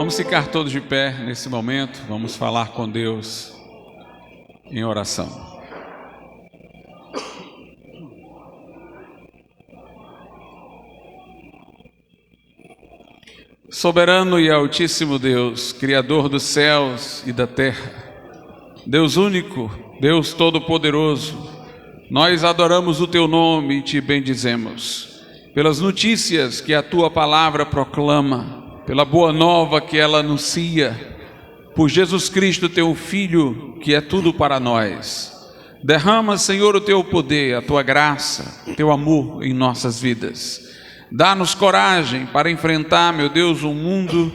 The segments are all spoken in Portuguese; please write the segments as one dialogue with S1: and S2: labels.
S1: Vamos ficar todos de pé nesse momento, vamos falar com Deus em oração. Soberano e altíssimo Deus, Criador dos céus e da terra, Deus único, Deus todo-poderoso, nós adoramos o Teu nome e Te bendizemos pelas notícias que a Tua palavra proclama, pela boa nova que ela anuncia, por Jesus Cristo, Teu Filho, que é tudo para nós. Derrama, Senhor, o Teu poder, a Tua graça, o Teu amor em nossas vidas. Dá-nos coragem para enfrentar, meu Deus, um mundo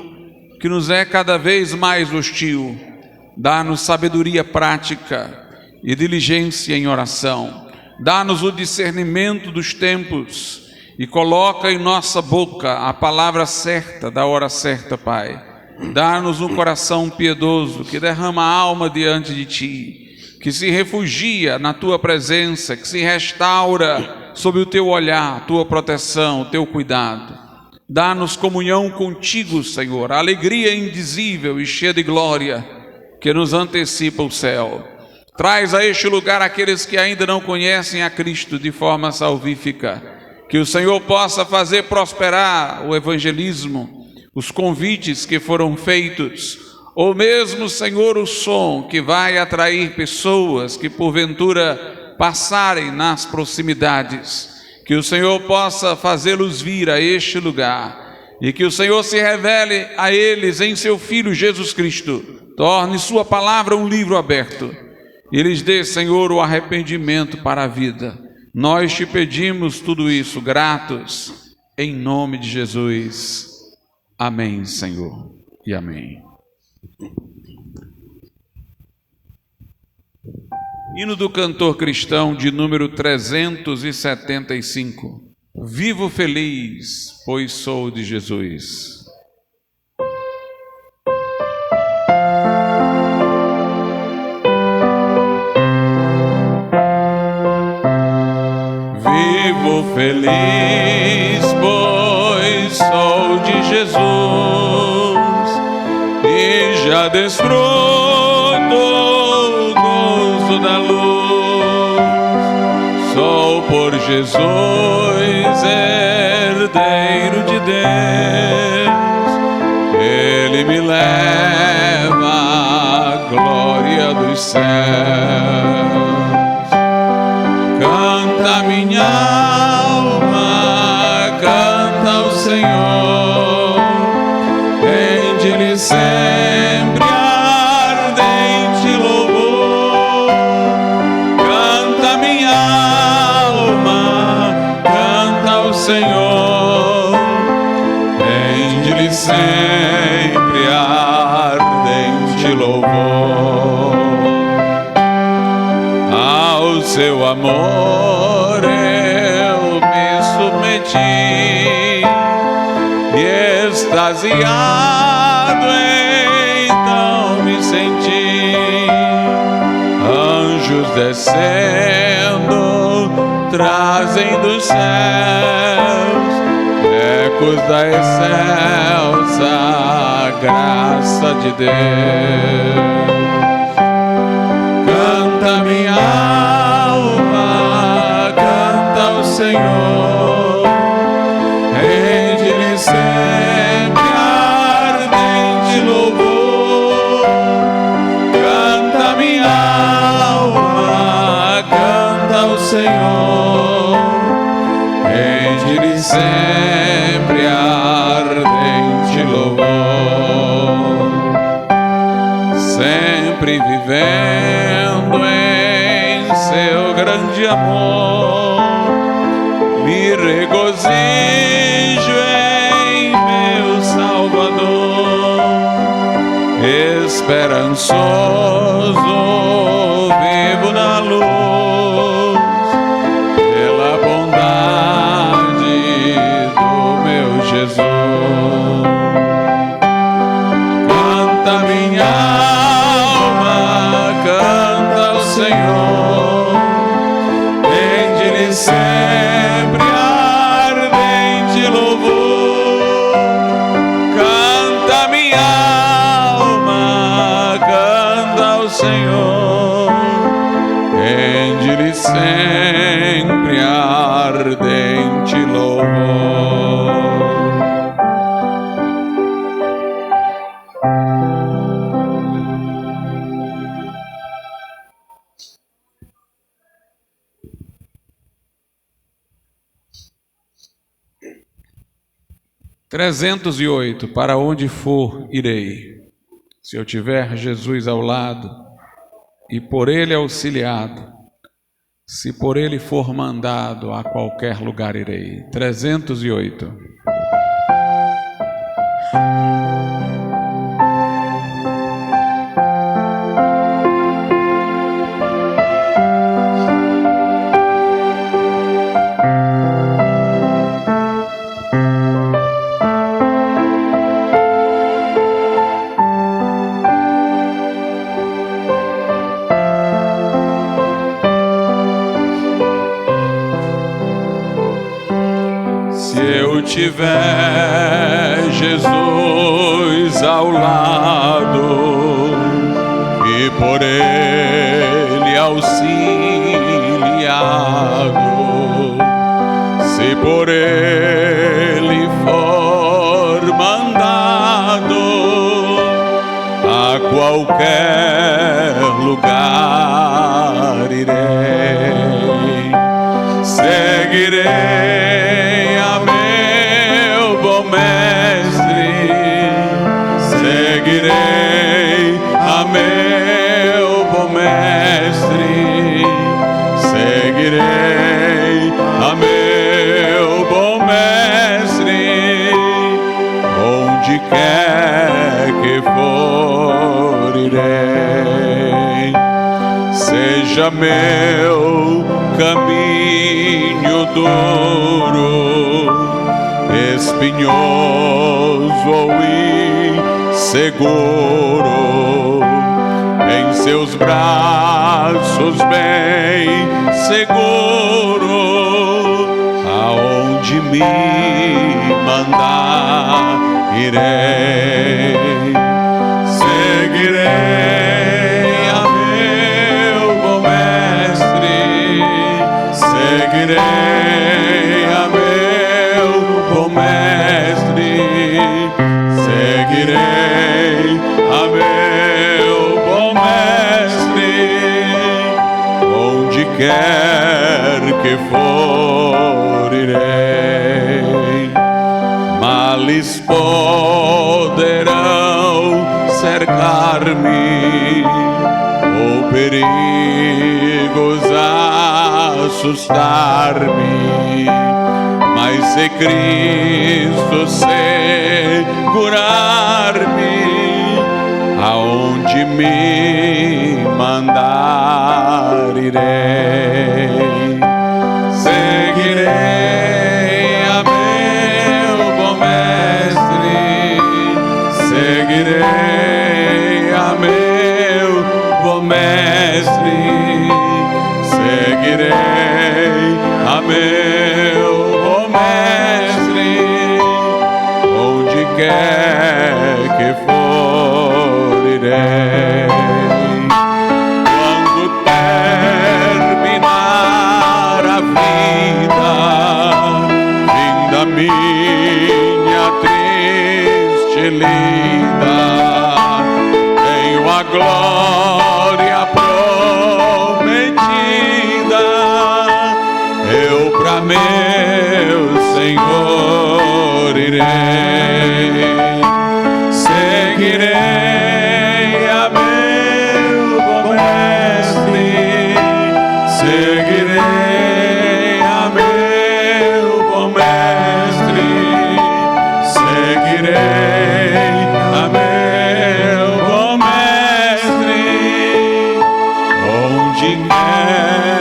S1: que nos é cada vez mais hostil. Dá-nos sabedoria prática e diligência em oração. Dá-nos o discernimento dos tempos e coloca em nossa boca a palavra certa, da hora certa, Pai. Dá-nos um coração piedoso que derrama a alma diante de Ti, que se refugia na Tua presença, que se restaura sob o Teu olhar, Tua proteção, o Teu cuidado. Dá-nos comunhão contigo, Senhor, a alegria indizível e cheia de glória que nos antecipa o céu. Traz a este lugar aqueles que ainda não conhecem a Cristo de forma salvífica. Que o Senhor possa fazer prosperar o evangelismo, os convites que foram feitos, ou mesmo, Senhor, o som que vai atrair pessoas que porventura passarem nas proximidades. Que o Senhor possa fazê-los vir a este lugar e que o Senhor se revele a eles em Seu Filho Jesus Cristo. Torne Sua palavra um livro aberto e lhes dê, Senhor, o arrependimento para a vida. Nós Te pedimos tudo isso, gratos, em nome de Jesus. Amém, Senhor, e amém. Hino do cantor cristão de número 375. Vivo feliz, pois sou de Jesus. Vivo feliz, pois sou de Jesus, e já desfruto o gozo da luz. Sou por Jesus herdeiro de Deus, Ele me leva à glória dos céus. Canta minha alma, canta ao Senhor, rende-lhe sempre ardente louvor. Canta minha alma, canta ao Senhor, rende-lhe sempre ardente louvor. Ao Seu amor eu me submeti e extasiado então me senti. Anjos descendo trazem dos céus ecos da excelsa graça de Deus. Canta minha alma, canta ao Senhor, rende-lhe sempre ardente louvor. Canta minha alma, canta ao Senhor, rende-lhe sempre ardente louvor. Sempre vivendo em Seu grande amor, me regozijo em meu Salvador. Esperançoso vivo na luz, pela bondade do meu Jesus. Canta minha alma, canta ao Senhor, rende-lhe sempre ardente louvor. Canta minha Senhor, rende-lhe sempre ardente louvor. Trezentos e oito. Para onde for, irei. Se eu tiver Jesus ao lado e por ele auxiliado, se por ele for mandado, a qualquer lugar irei. 308. Tiver Jesus ao lado e por ele auxiliado, se por ele for mandado, a qualquer lugar irei, seguirei a meu bom mestre, seguirei a meu bom mestre, onde quer que for irei. Seja meu caminho duro, espinhoso ou seguro, em seus braços bem seguro, aonde me mandar irei, seguirei a meu bom mestre, seguirei a meu bom mestre, seguirei a meu bom mestre, onde quer que for irei. Males poderão cercar-me, ou perigos assustar-me, mas se Cristo segurar-me, aonde me mandar irei, seguirei a meu bom mestre, seguirei a meu bom mestre, seguirei a meu bom mestre, onde quer que for irei. Quando terminar a vida, vinda minha triste lida, tenho a glória prometida, eu pra meu Senhor irei, seguirei a meu bom mestre, seguirei a meu bom mestre, seguirei a meu bom mestre, onde quer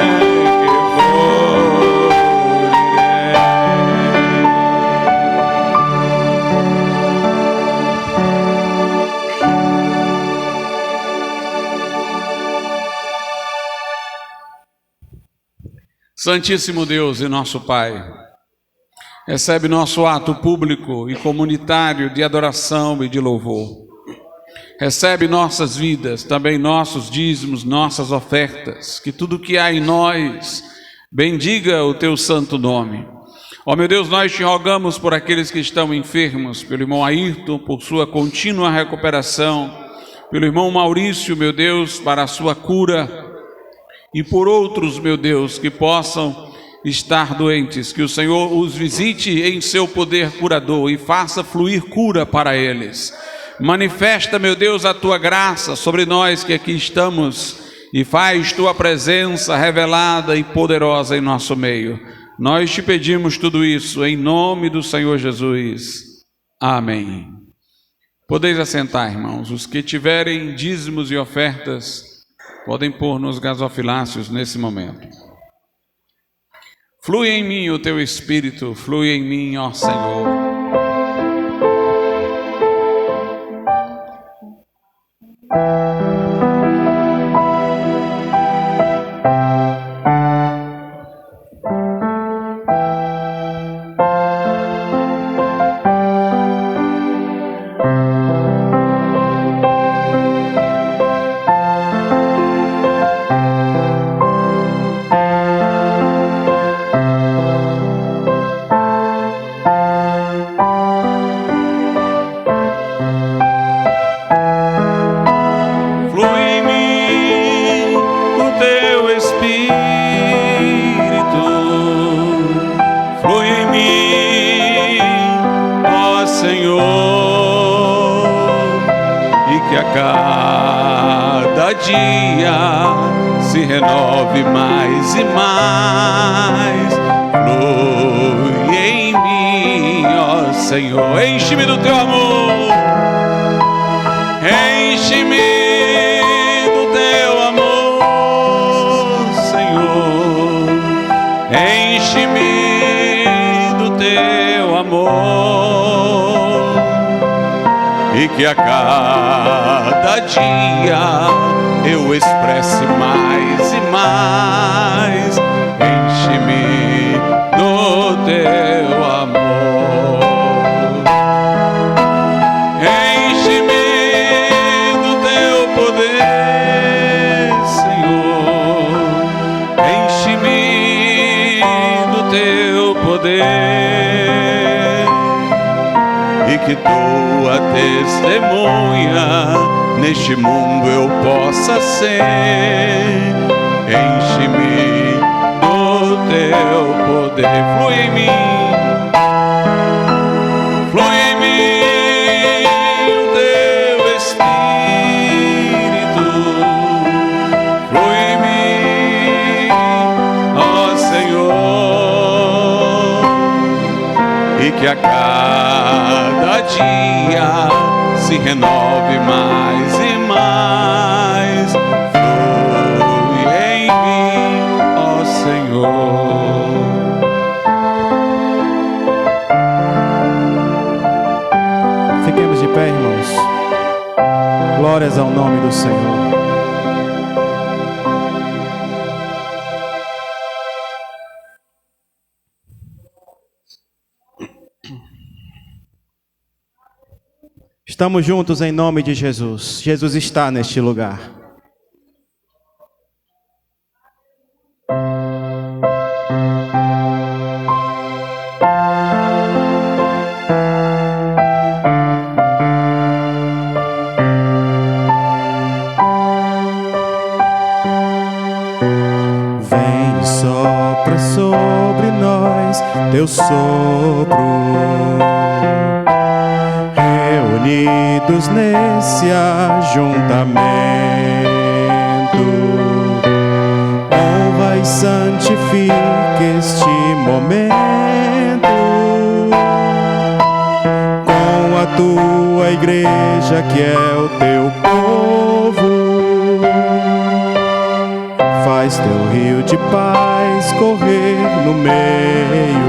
S1: que for irei. Santíssimo Deus e nosso Pai, recebe nosso ato público e comunitário de adoração e de louvor. Recebe nossas vidas, também nossos dízimos, nossas ofertas, que tudo que há em nós bendiga o teu santo nome. Ó meu Deus, nós te rogamos por aqueles que estão enfermos, pelo irmão Ayrton, por sua contínua recuperação, pelo irmão Maurício, meu Deus, para a sua cura, e por outros, meu Deus, que possam estar doentes, que o Senhor os visite em seu poder curador e faça fluir cura para eles. Manifesta, meu Deus, a tua graça sobre nós que aqui estamos e faz tua presença revelada e poderosa em nosso meio. Nós te pedimos tudo isso em nome do Senhor Jesus. Amém. Podeis assentar, irmãos. Os que tiverem dízimos e ofertas podem pôr nos gasofilácios nesse momento. Flui em mim o teu Espírito, flui em mim, ó Senhor. Cada dia se renove mais e mais. Flui em mim, ó Senhor. Enche-me do teu amor. Enche-me do teu amor, Senhor. Enche-me do teu amor. E que a cada dia eu expresse mais e mais. Enche-me do teu amor. Enche-me do teu poder, Senhor. Enche-me do teu poder. E que tua testemunha neste mundo eu possa ser. Enche-me do teu poder. Flui em mim, flui em mim o teu Espírito. Flui em mim, ó Senhor. E que a cada dia se renove mais e mais. Flui em mim, ó Senhor.
S2: Fiquemos de pé, irmãos. Glórias ao nome do Senhor. Estamos juntos em nome de Jesus. Jesus está neste lugar. Vem e sopra sobre nós teu sopro. Unidos nesse ajuntamento, honra e santifique este momento com a tua igreja que é o teu povo. Faz teu rio de paz correr no meio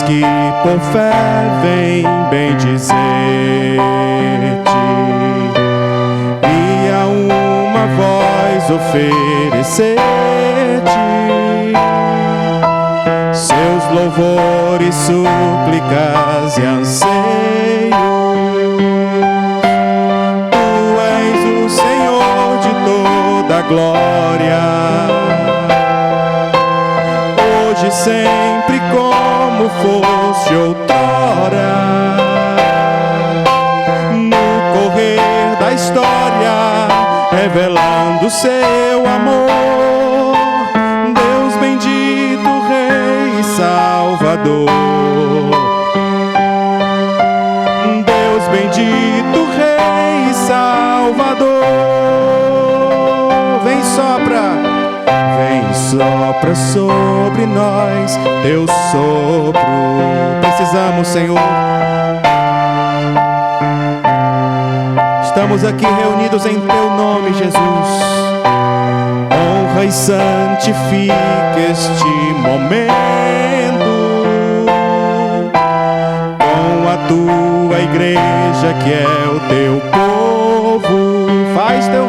S2: que por fé vem bendizer-te, e a uma voz oferecer-te seus louvores, súplicas e anseios. da história, revelando seu amor. Deus bendito, Rei e Salvador. Deus bendito, Rei e Salvador. Vem, sopra sobre nós teu sopro. Precisamos, Senhor. Estamos aqui reunidos em teu nome, Jesus. Honra e santifica este momento com a tua igreja, que é o teu povo. Faz teu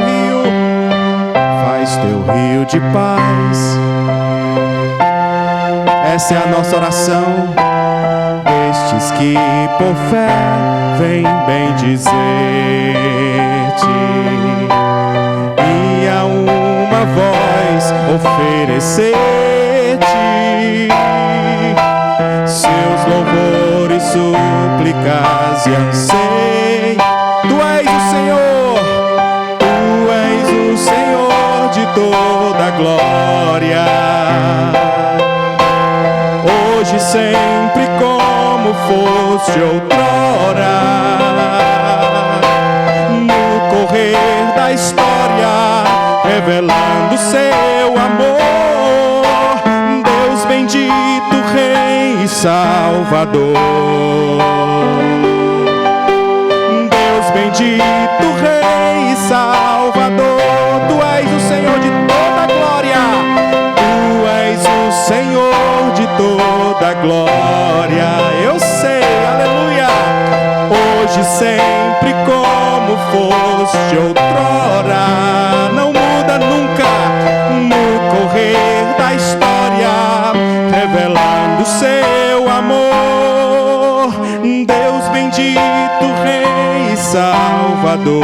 S2: rio de paz. Essa é a nossa oração, estes que por fé vêm bendizer-te, e a uma voz oferecer-te seus louvores, súplicas e anseios. Tu és o Senhor, tu és o Senhor de toda a glória. Hoje, sempre, como foste outrora, no correr da história, revelando seu amor. Deus bendito, Rei e Salvador. Deus bendito, Rei e Salvador. Tu és o Senhor de toda a glória. Tu és o Senhor de toda a glória. Eu sei, aleluia. Hoje, sempre, como foste outrora, não muda nunca, no correr da história, revelando seu amor. Deus bendito, Rei e Salvador.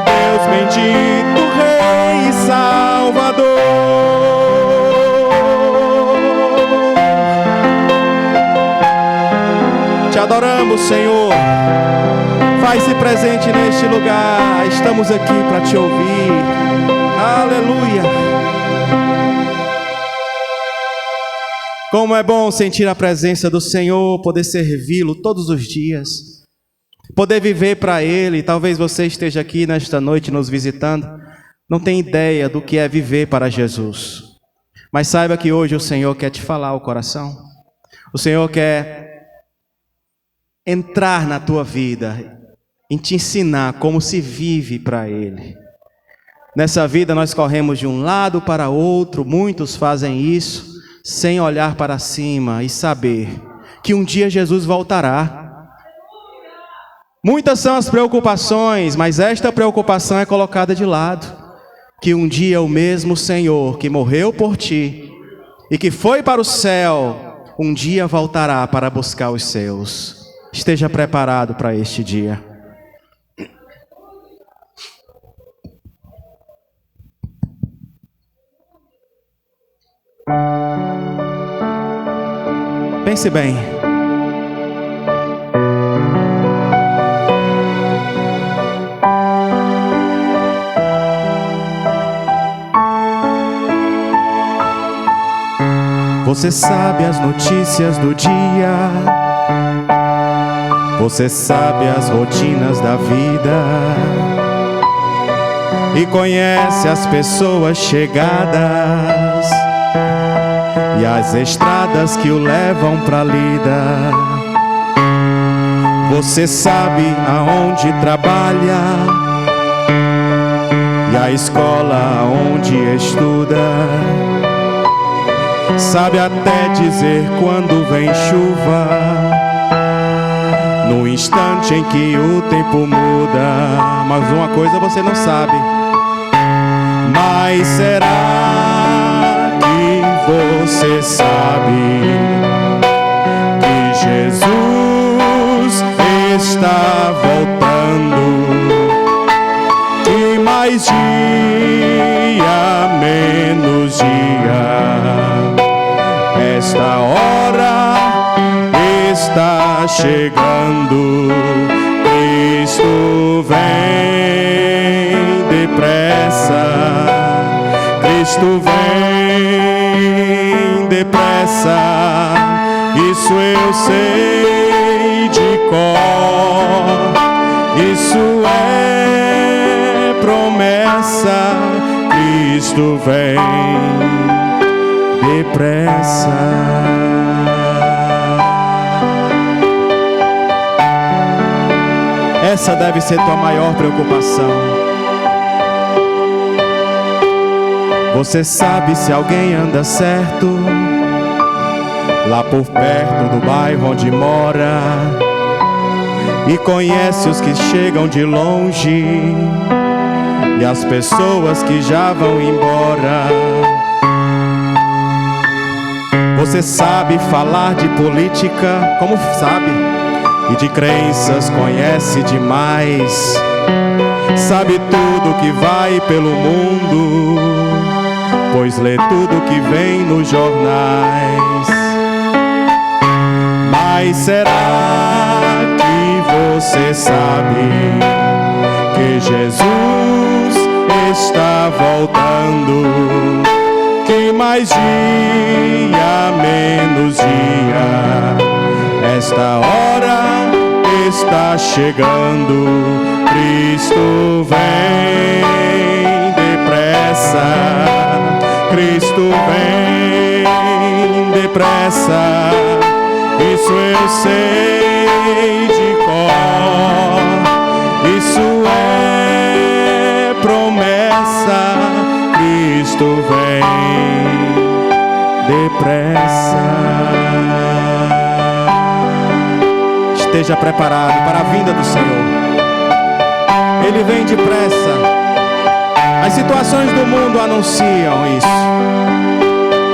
S2: Deus bendito, Rei e Salvador. Te adoramos, Senhor. Faz-se presente neste lugar. Estamos aqui para te ouvir. Aleluia. Como é bom sentir a presença do Senhor, poder servi-lo todos os dias, poder viver para Ele. Talvez você esteja aqui nesta noite nos visitando, não tem ideia do que é viver para Jesus. Mas saiba que hoje o Senhor quer te falar ao coração. O Senhor quer entrar na tua vida e te ensinar como se vive para Ele. Nessa vida nós corremos de um lado para outro, muitos fazem isso sem olhar para cima e saber que um dia Jesus voltará. Muitas são as preocupações, mas esta preocupação é colocada de lado, que um dia o mesmo Senhor que morreu por ti e que foi para o céu, um dia voltará para buscar os seus. Esteja preparado para este dia. Pense bem. Você sabe as notícias do dia, você sabe as rotinas da vida e conhece as pessoas chegadas e as estradas que o levam pra lida. Você sabe aonde trabalha e a escola onde estuda. Sabe até dizer quando vem chuva, no instante em que o tempo muda. Mas uma coisa você não sabe: mas será que você sabe que Jesus está voltando? E mais dia, menos dia, esta hora está chegando. Cristo vem depressa, isso eu sei de cor, isso é promessa. Cristo vem depressa. Essa deve ser tua maior preocupação. Você sabe se alguém anda certo lá por perto do bairro onde mora, e conhece os que chegam de longe e as pessoas que já vão embora. Você sabe falar de política, como sabe, e de crenças conhece demais. Sabe tudo que vai pelo mundo, pois lê tudo que vem nos jornais. Mas será que você sabe que Jesus está voltando? Que mais dia, menos dia, esta hora está chegando. Cristo vem depressa, Cristo vem depressa, isso eu sei de cor, isso é promessa. Cristo vem depressa. Esteja preparado para a vinda do Senhor. Ele vem depressa. As situações do mundo anunciam isso.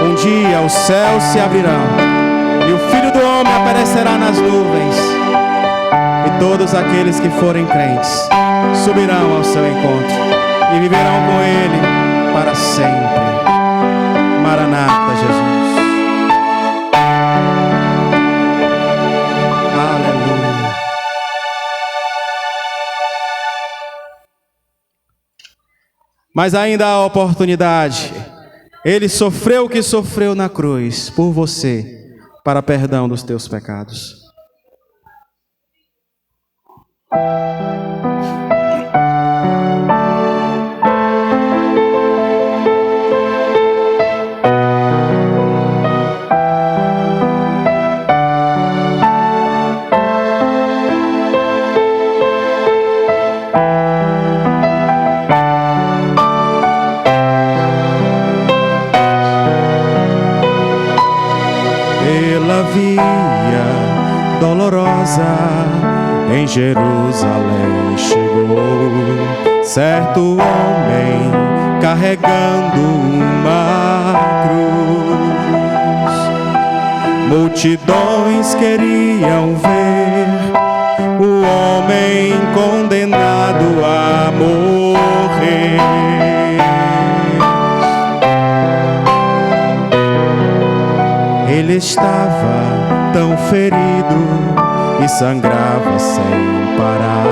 S2: Um dia os céus se abrirão e o Filho do Homem aparecerá nas nuvens, e todos aqueles que forem crentes subirão ao seu encontro e viverão com Ele para sempre. Maranata, Jesus. Aleluia. Mas ainda há oportunidade. Ele sofreu o que sofreu na cruz por você, para perdão dos teus pecados. Em Jerusalém chegou certo homem carregando uma cruz. Multidões queriam ver o homem condenado a morrer. Ele estava tão ferido e sangrava sem parar,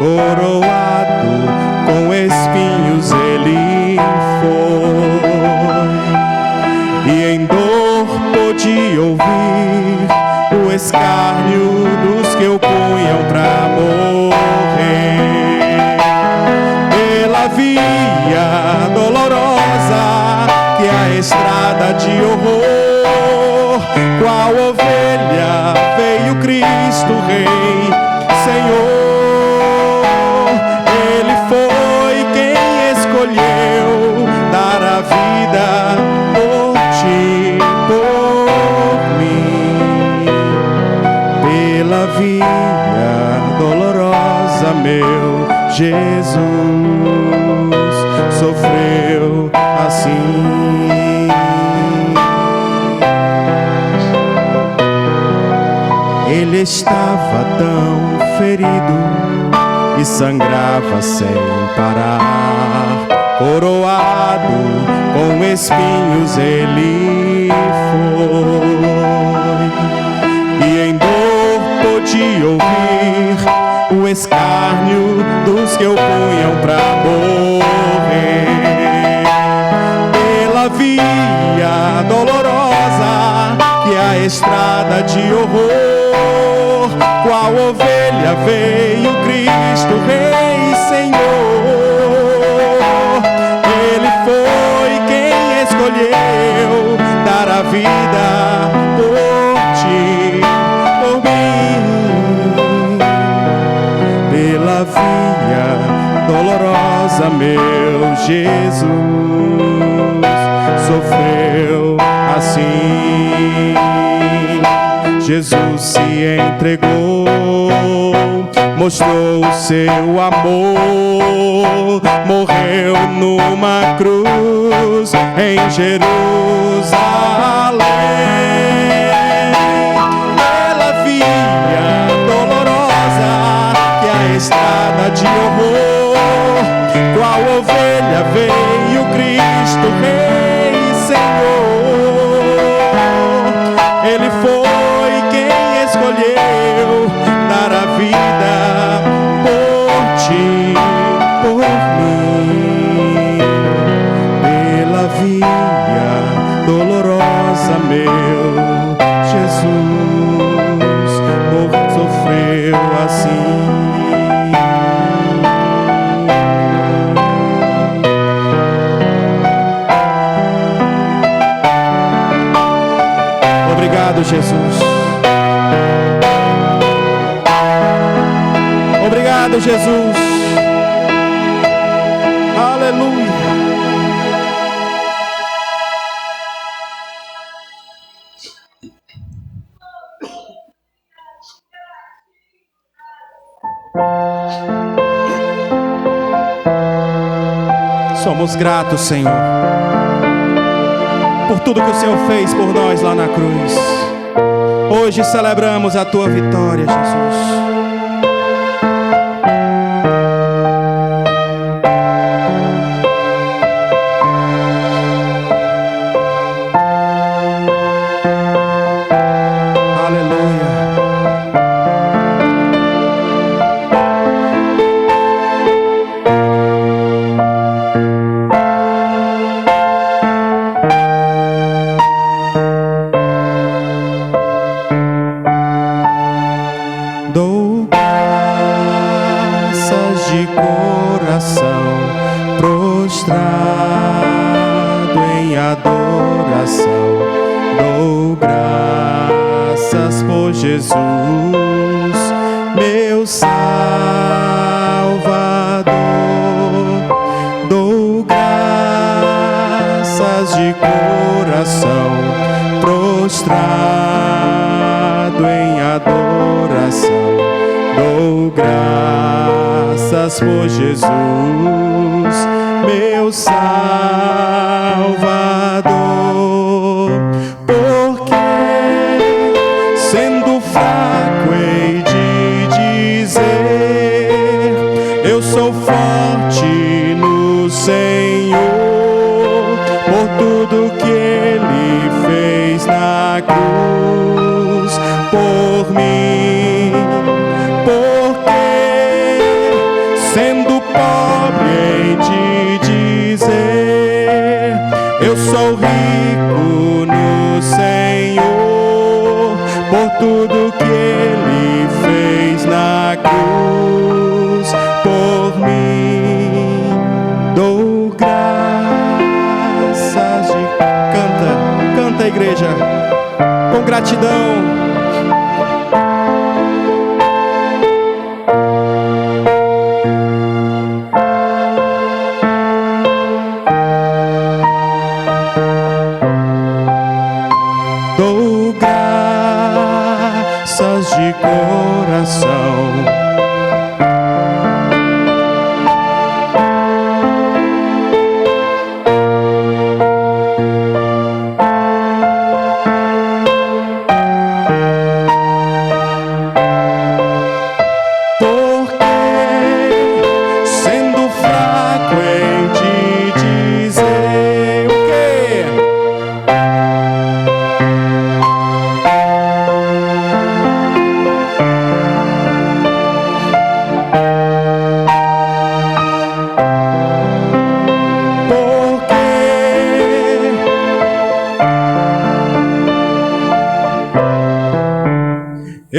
S2: coroado com espinhos ele foi, e em dor podia ouvir o escárnio dos que o punham pra morrer. Pela via dolorosa que é a estrada de horror, qual ovelha veio Cristo Rei, Senhor. Ele foi quem escolheu dar a vida por ti, por mim. Pela via dolorosa meu Jesus sofreu assim. Ele estava tão ferido e sangrava sem parar, coroado com espinhos ele foi, e em dor podia ouvir o escárnio dos que o punham pra morrer. estrada de horror. Qual ovelha veio Cristo, Rei e Senhor. Ele foi quem escolheu dar a vida por ti, por mim. Pela via dolorosa meu Jesus sofreu assim. Jesus se entregou, mostrou o seu amor, morreu numa cruz em Jerusalém. Pela via dolorosa que é a estrada de horror, qual ovelha veio Cristo, Rei e Senhor. Ele foi quem escolheu dar a vida por ti, por mim. Pela via dolorosa meu Jesus sofreu assim. Obrigado, Jesus. Obrigado, Jesus. Aleluia. Somos gratos, Senhor, por tudo que o Senhor fez por nós lá na cruz. Hoje celebramos a tua vitória, Jesus. Dou graças de coração, prostrado em adoração. Dou graças por Jesus, meu Salvador. Dou graças de coração, prostrado em adoração. Dou graças por Jesus, meu Salvador. Porque sendo fraco hei de dizer, eu sou forte no Senhor, por tudo que Ele fez na cruz por mim. Sendo pobre hei de dizer, eu sou rico no Senhor, por tudo que Ele fez na cruz por mim. Dou graças de... Canta igreja, com gratidão. Dou graças de coração, porque sendo fraco hei de dizer o quê?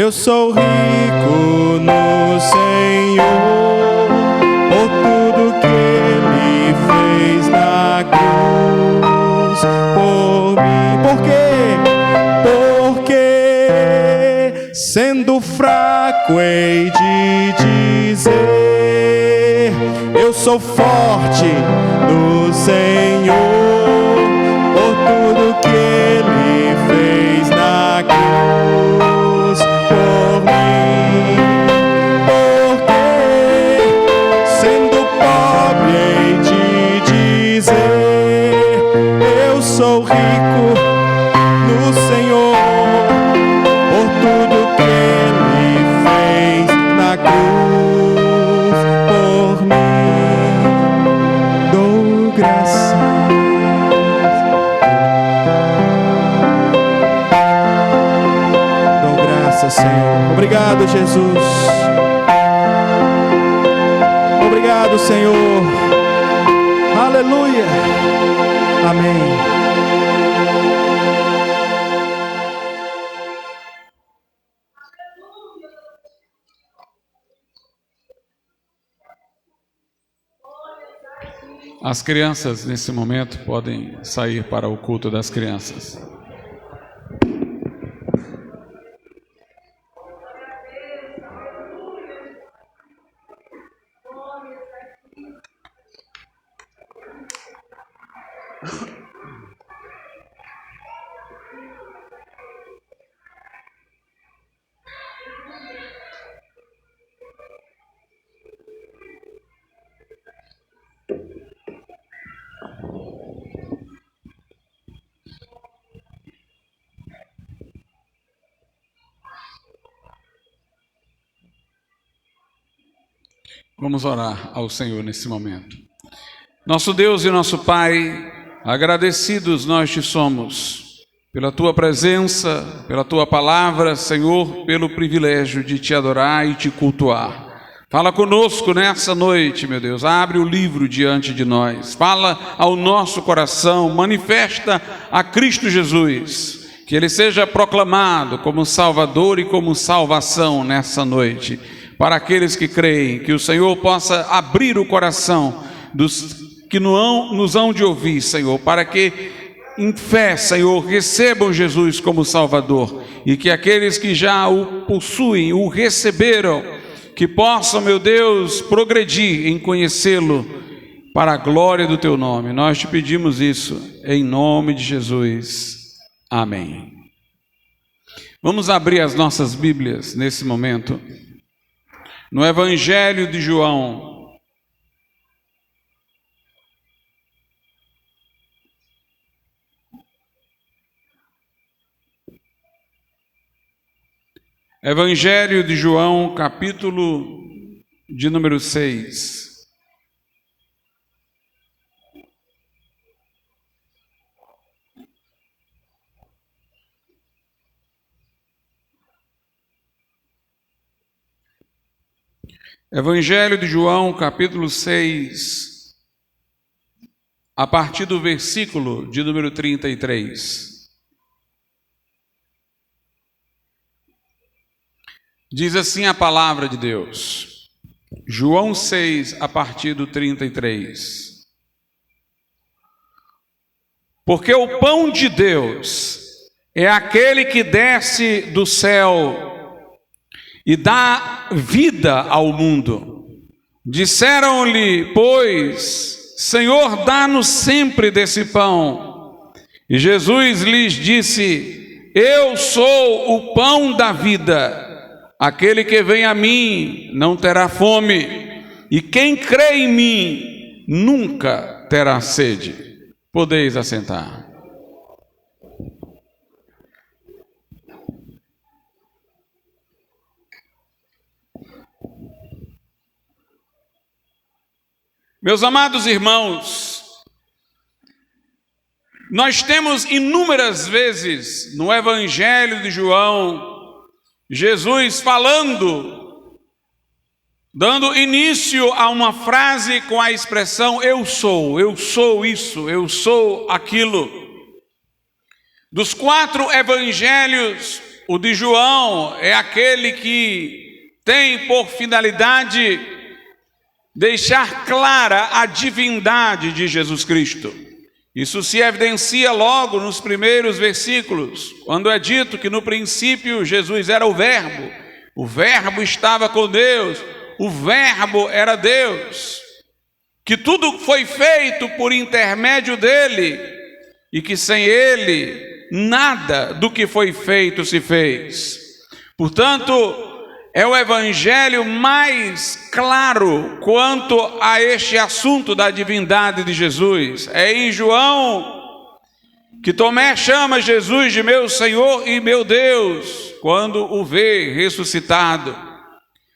S2: Eu sou rico no Senhor, por tudo que Ele fez na cruz por mim. Por quê? Porque sendo fraco hei de dizer, eu sou forte no Senhor, por tudo que Ele fez na cruz por mim. Porque sendo pobre hei de dizer, eu sou rico no Senhor, por tudo que Ele fez na cruz por mim. Dou graças. Dou graças, Senhor. Obrigado, Jesus. Obrigado, Senhor. Aleluia. Amém.
S1: As crianças, nesse momento, podem sair para o culto das crianças. Vamos orar ao Senhor nesse momento. Nosso Deus e nosso Pai, agradecidos nós te somos pela tua presença, pela tua palavra, Senhor, pelo privilégio de te adorar e te cultuar. Fala conosco nessa noite, meu Deus, abre o livro diante de nós, fala ao nosso coração, manifesta a Cristo Jesus, que Ele seja proclamado como Salvador e como salvação nessa noite. Para aqueles que creem, que o Senhor possa abrir o coração dos que nos hão de ouvir, Senhor, para que em fé, Senhor, recebam Jesus como Salvador, e que aqueles que já o possuem, o receberam, que possam, meu Deus, progredir em conhecê-lo para a glória do teu nome. Nós te pedimos isso em nome de Jesus. Amém. Vamos abrir as nossas Bíblias nesse momento no Evangelho de João, Evangelho de João, capítulo de número 6. Evangelho de João, capítulo 6, a partir do versículo de número 33. Diz assim a palavra de Deus. João 6, a partir do 33. Porque o pão de Deus é aquele que desce do céu e dá vida ao mundo. Disseram-lhe, pois, Senhor, dá-nos sempre desse pão. E Jesus lhes disse, eu sou o pão da vida. Aquele que vem a mim não terá fome, e quem crê em mim nunca terá sede. Podeis assentar. Meus amados irmãos, nós temos inúmeras vezes no Evangelho de João, Jesus falando, dando início a uma frase com a expressão eu sou isso, eu sou aquilo. Dos 4 evangelhos, o de João é aquele que tem por finalidade deixar clara a divindade de Jesus Cristo. Isso se evidencia logo nos primeiros versículos, quando é dito que no princípio Jesus era o Verbo estava com Deus, o Verbo era Deus, que tudo foi feito por intermédio dele e que sem ele nada do que foi feito se fez. Portanto, é o evangelho mais claro quanto a este assunto da divindade de Jesus. É em João que Tomé chama Jesus de meu Senhor e meu Deus, quando o vê ressuscitado.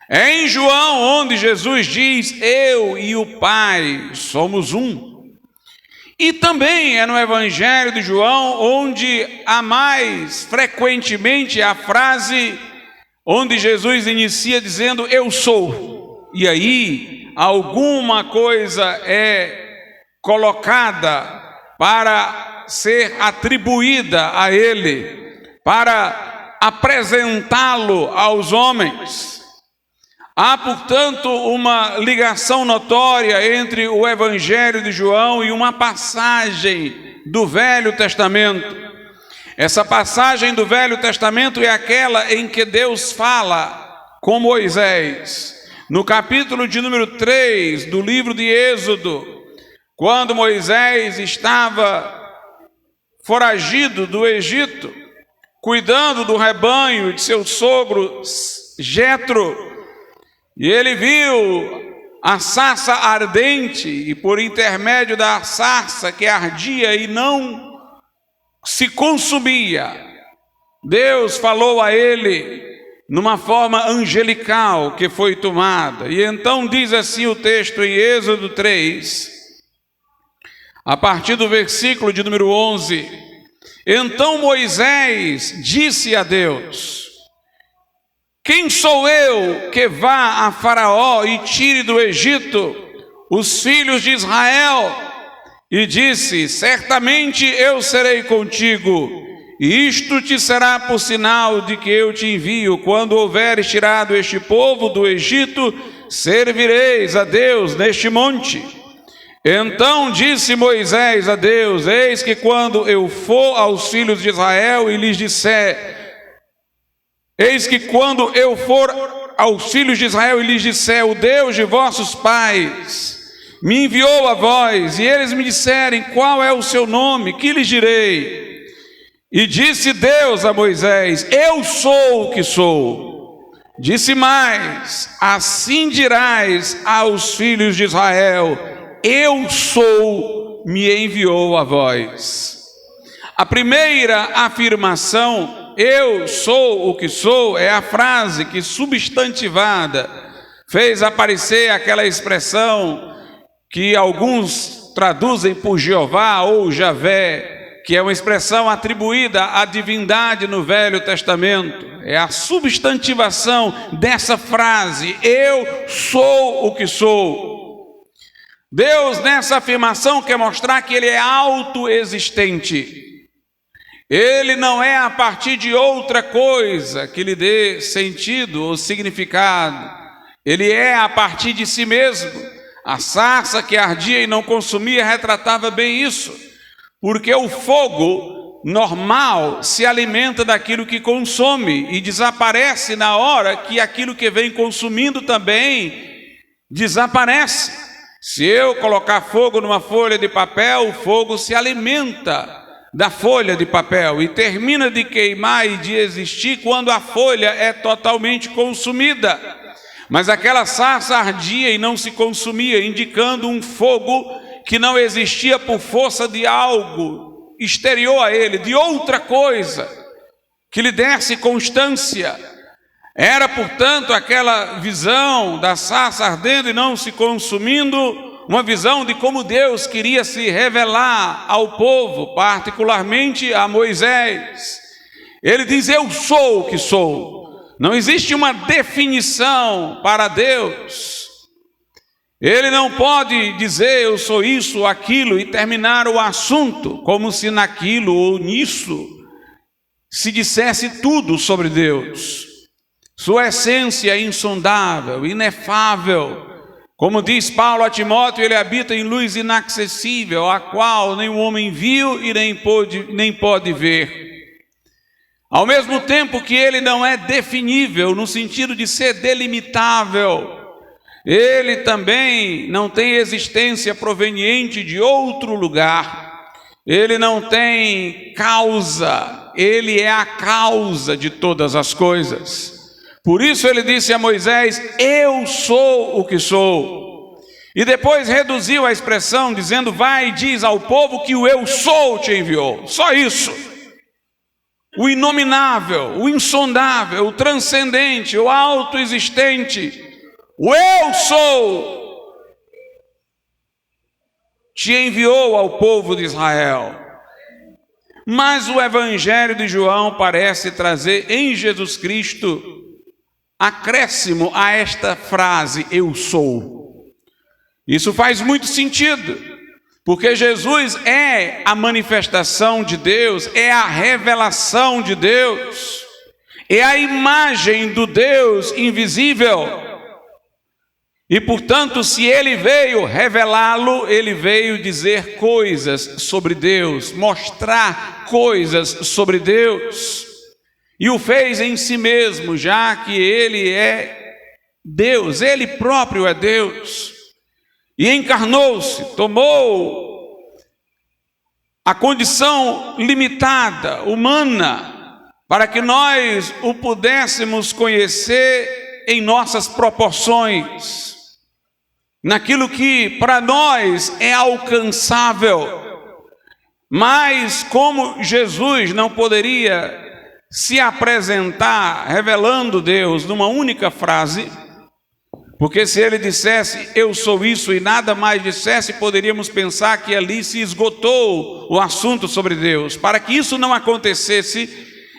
S1: É em João onde Jesus diz: eu e o Pai somos um. E também é no Evangelho de João onde há mais frequentemente a frase onde Jesus inicia dizendo: eu sou. E aí alguma coisa é colocada para ser atribuída a ele, para apresentá-lo aos homens. Há, portanto, uma ligação notória entre o Evangelho de João e uma passagem do Velho Testamento. Essa passagem do Velho Testamento é aquela em que Deus fala com Moisés. No capítulo de número 3 do livro de Êxodo, quando Moisés estava foragido do Egito, cuidando do rebanho de seu sogro Jetro, e ele viu a sarça ardente, e por intermédio da sarça que ardia e não se consumia, Deus falou a ele numa forma angelical que foi tomada. E então diz assim o texto em Êxodo 3, a partir do versículo de número 11: então Moisés disse a Deus: quem sou eu que vá a Faraó e tire do Egito os filhos de Israel? E disse: certamente eu serei contigo, e isto te será por sinal de que eu te envio. Quando houveres tirado este povo do Egito, servireis a Deus neste monte. Então disse Moisés a Deus: eis que quando eu for aos filhos de Israel e lhes disser, o Deus de vossos pais me enviou a vós, e eles me disserem: qual é o seu nome? Que lhes direi? E disse Deus a Moisés: eu sou o que sou. Disse mais: assim dirás aos filhos de Israel: eu sou, me enviou a vós. A primeira afirmação, eu sou o que sou, é a frase que, substantivada, fez aparecer aquela expressão que alguns traduzem por Jeová ou Javé, que é uma expressão atribuída à divindade no Velho Testamento. É a substantivação dessa frase: eu sou o que sou. Deus, nessa afirmação, quer mostrar que ele é autoexistente. Ele não é a partir de outra coisa que lhe dê sentido ou significado. Ele é a partir de si mesmo. A sarça que ardia e não consumia retratava bem isso, porque o fogo normal se alimenta daquilo que consome e desaparece na hora que aquilo que vem consumindo também desaparece. Se eu colocar fogo numa folha de papel, o fogo se alimenta da folha de papel e termina de queimar e de existir quando a folha é totalmente consumida. Mas aquela sarça ardia e não se consumia, indicando um fogo que não existia por força de algo exterior a ele, de outra coisa que lhe desse constância. Era, portanto, aquela visão da sarça ardendo e não se consumindo, uma visão de como Deus queria se revelar ao povo, particularmente a Moisés. Ele diz: eu sou o que sou. Não existe uma definição para Deus. Ele não pode dizer eu sou isso ou aquilo e terminar o assunto como se naquilo ou nisso se dissesse tudo sobre Deus. Sua essência é insondável, inefável. Como diz Paulo a Timóteo, ele habita em luz inacessível, a qual nem o homem viu e nem pode ver. Ao mesmo tempo que ele não é definível, no sentido de ser delimitável, ele também não tem existência proveniente de outro lugar. Ele não tem causa, ele é a causa de todas as coisas. Por isso ele disse a Moisés: eu sou o que sou. E depois reduziu a expressão dizendo: vai e diz ao povo que o eu sou te enviou. Só isso. O inominável, o insondável, o transcendente, o autoexistente, o eu sou te enviou ao povo de Israel. Mas o Evangelho de João parece trazer em Jesus Cristo acréscimo a esta frase, eu sou. Isso faz muito sentido, porque Jesus é a manifestação de Deus, é a revelação de Deus, é a imagem do Deus invisível. E portanto, se ele veio revelá-lo, ele veio dizer coisas sobre Deus, mostrar coisas sobre Deus. E o fez em si mesmo, já que ele é Deus, ele próprio é Deus. E encarnou-se, tomou a condição limitada, humana, para que nós o pudéssemos conhecer em nossas proporções, naquilo que para nós é alcançável. Mas como Jesus não poderia se apresentar revelando Deus numa única frase, porque se ele dissesse eu sou isso e nada mais dissesse, poderíamos pensar que ali se esgotou o assunto sobre Deus. Para que isso não acontecesse,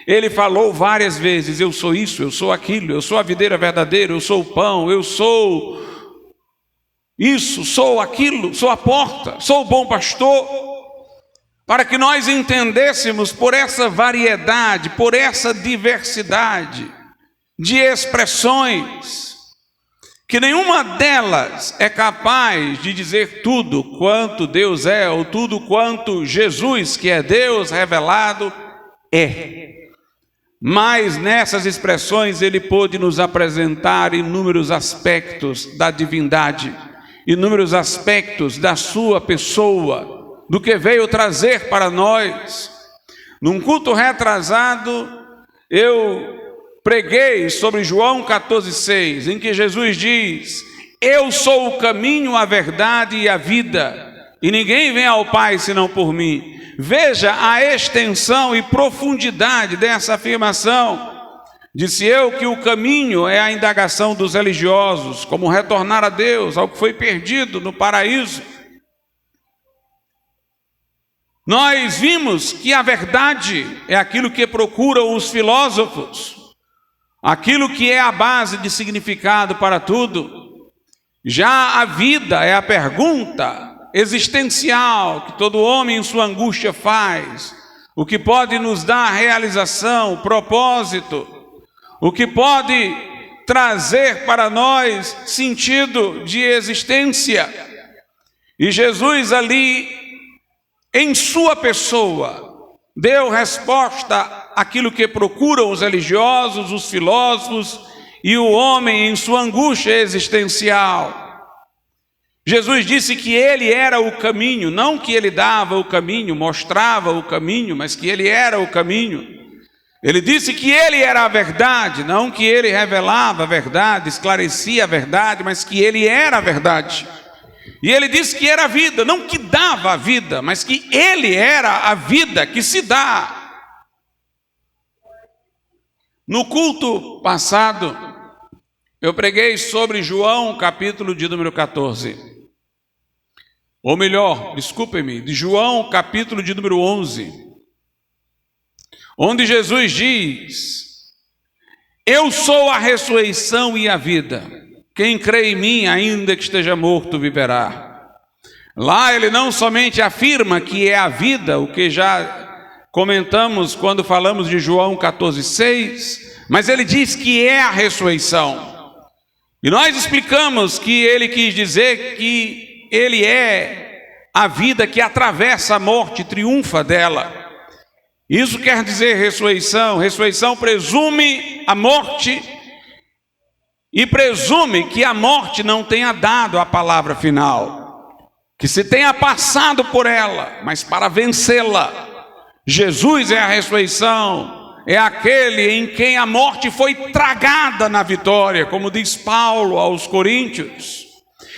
S1: ele falou várias vezes: eu sou isso, eu sou aquilo, eu sou a videira verdadeira, eu sou o pão, eu sou isso, sou aquilo, sou a porta, sou o bom pastor. Para que nós entendêssemos por essa variedade, por essa diversidade de expressões, que nenhuma delas é capaz de dizer tudo quanto Deus é, ou tudo quanto Jesus, que é Deus revelado, é. Mas nessas expressões ele pôde nos apresentar inúmeros aspectos da divindade, inúmeros aspectos da sua pessoa, do que veio trazer para nós. Num culto retrasado, eu preguei sobre João 14,6, em que Jesus diz: eu sou o caminho, a verdade e a vida, e ninguém vem ao Pai senão por mim. Veja a extensão e profundidade dessa afirmação. Disse eu que o caminho é a indagação dos religiosos, como retornar a Deus, ao que foi perdido no paraíso. Nós vimos que a verdade é aquilo que procuram os filósofos, aquilo que é a base de significado para tudo. Já a vida é a pergunta existencial que todo homem em sua angústia faz, o que pode nos dar realização, propósito, o que pode trazer para nós sentido de existência. E Jesus ali, em sua pessoa, deu resposta àquilo que procuram os religiosos, os filósofos e o homem em sua angústia existencial. Jesus disse que ele era o caminho, não que ele dava o caminho, mostrava o caminho, mas que ele era o caminho. Ele disse que ele era a verdade, não que ele revelava a verdade, esclarecia a verdade, mas que ele era a verdade. E ele disse que era a vida, não que dava a vida, mas que ele era a vida que se dá. No culto passado, eu preguei sobre João, capítulo de número 14. Ou melhor, desculpem-me, de João, capítulo de número 11. Onde Jesus diz: eu sou a ressurreição e a vida. Quem crê em mim, ainda que esteja morto, viverá. Lá ele não somente afirma que é a vida, o que já comentamos quando falamos de João 14,6, mas ele diz que é a ressurreição. E nós explicamos que ele quis dizer que ele é a vida que atravessa a morte e triunfa dela. Isso quer dizer ressurreição. Ressurreição presume a morte e presume que a morte não tenha dado a palavra final, que se tenha passado por ela, mas para vencê-la. Jesus é a ressurreição. É aquele em quem a morte foi tragada na vitória, como diz Paulo aos Coríntios.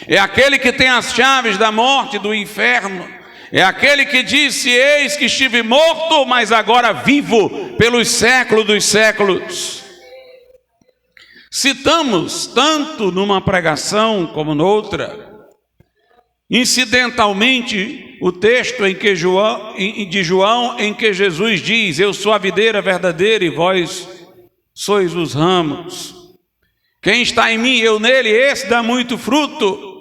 S1: É aquele que tem as chaves da morte e do inferno. É aquele que disse: eis que estive morto, mas agora vivo pelos séculos dos séculos. Citamos tanto numa pregação como noutra, incidentalmente, o texto de João em que Jesus diz: eu sou a videira verdadeira e vós sois os ramos. Quem está em mim, eu nele, esse dá muito fruto.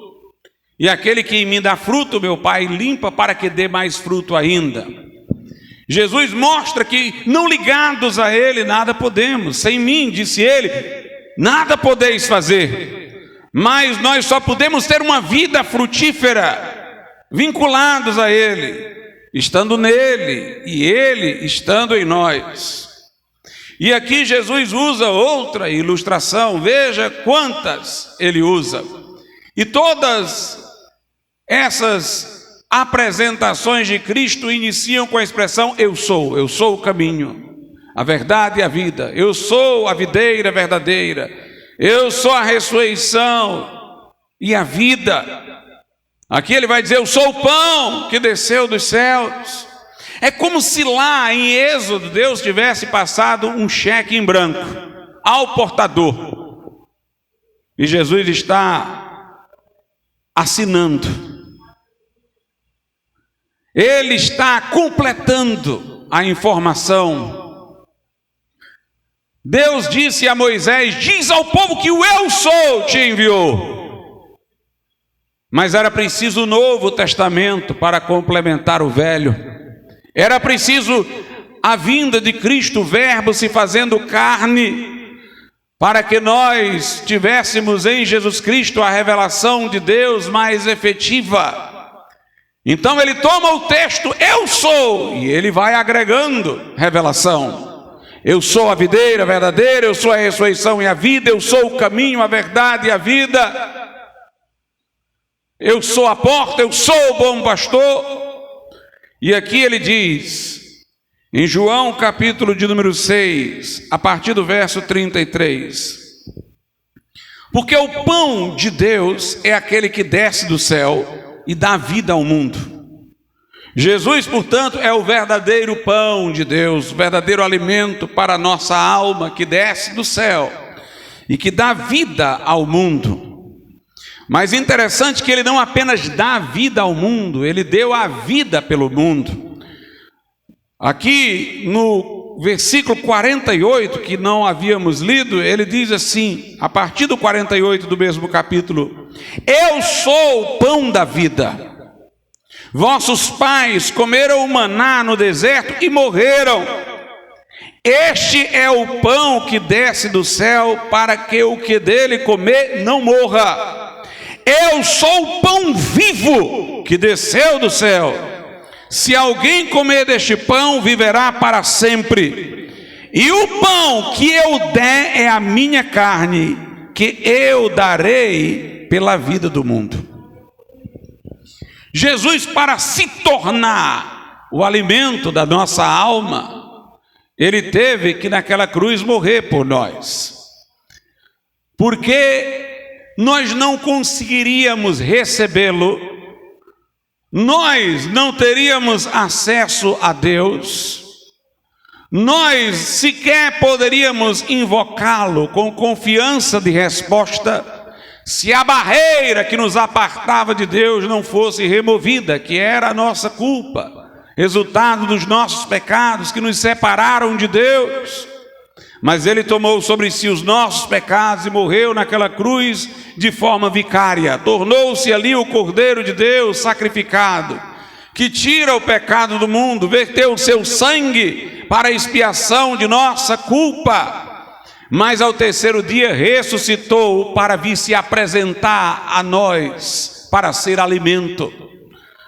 S1: E aquele que em mim dá fruto, meu Pai limpa para que dê mais fruto ainda. Jesus mostra que não ligados a ele nada podemos. Sem mim, disse ele, nada podeis fazer. Mas nós só podemos ter uma vida frutífera vinculados a ele, estando nele e ele estando em nós. E aqui Jesus usa outra ilustração, veja quantas ele usa. E todas essas apresentações de Cristo iniciam com a expressão: eu sou o caminho, a verdade e a vida. Eu sou a videira verdadeira. Eu sou a ressurreição e a vida. Aqui ele vai dizer: eu sou o pão que desceu dos céus. É como se lá em Êxodo Deus tivesse passado um cheque em branco ao portador. E Jesus está assinando. Ele está completando a informação. Deus disse a Moisés: diz ao povo que o eu sou te enviou. Mas era preciso o Novo Testamento para complementar o Velho. Era preciso a vinda de Cristo, o Verbo se fazendo carne, para que nós tivéssemos em Jesus Cristo a revelação de Deus mais efetiva. Então ele toma o texto eu sou e ele vai agregando revelação. Eu sou a videira verdadeira, eu sou a ressurreição e a vida, eu sou o caminho, a verdade e a vida. Eu sou a porta, eu sou o bom pastor. E aqui ele diz, em João capítulo de número 6, a partir do verso 33, porque o pão de Deus é aquele que desce do céu e dá vida ao mundo. Jesus, portanto, é o verdadeiro pão de Deus, o verdadeiro alimento para a nossa alma que desce do céu e que dá vida ao mundo. Mas interessante que ele não apenas dá vida ao mundo, ele deu a vida pelo mundo. Aqui no versículo 48, que não havíamos lido, ele diz assim, a partir do 48 do mesmo capítulo: eu sou o pão da vida. Vossos pais comeram o maná no deserto e morreram. Este é o pão que desce do céu, para que o que dele comer não morra. Eu sou o pão vivo que desceu do céu. Se alguém comer deste pão, viverá para sempre. E o pão que eu der é a minha carne, que eu darei pela vida do mundo. Jesus, para se tornar o alimento da nossa alma, ele teve que naquela cruz morrer por nós. Porque nós não conseguiríamos recebê-lo, nós não teríamos acesso a Deus, nós sequer poderíamos invocá-lo com confiança de resposta, se a barreira que nos apartava de Deus não fosse removida, que era a nossa culpa, resultado dos nossos pecados que nos separaram de Deus. Mas ele tomou sobre si os nossos pecados e morreu naquela cruz de forma vicária. Tornou-se ali o Cordeiro de Deus sacrificado, que tira o pecado do mundo, verteu o seu sangue para a expiação de nossa culpa, mas ao terceiro dia ressuscitou para vir se apresentar a nós, para ser alimento,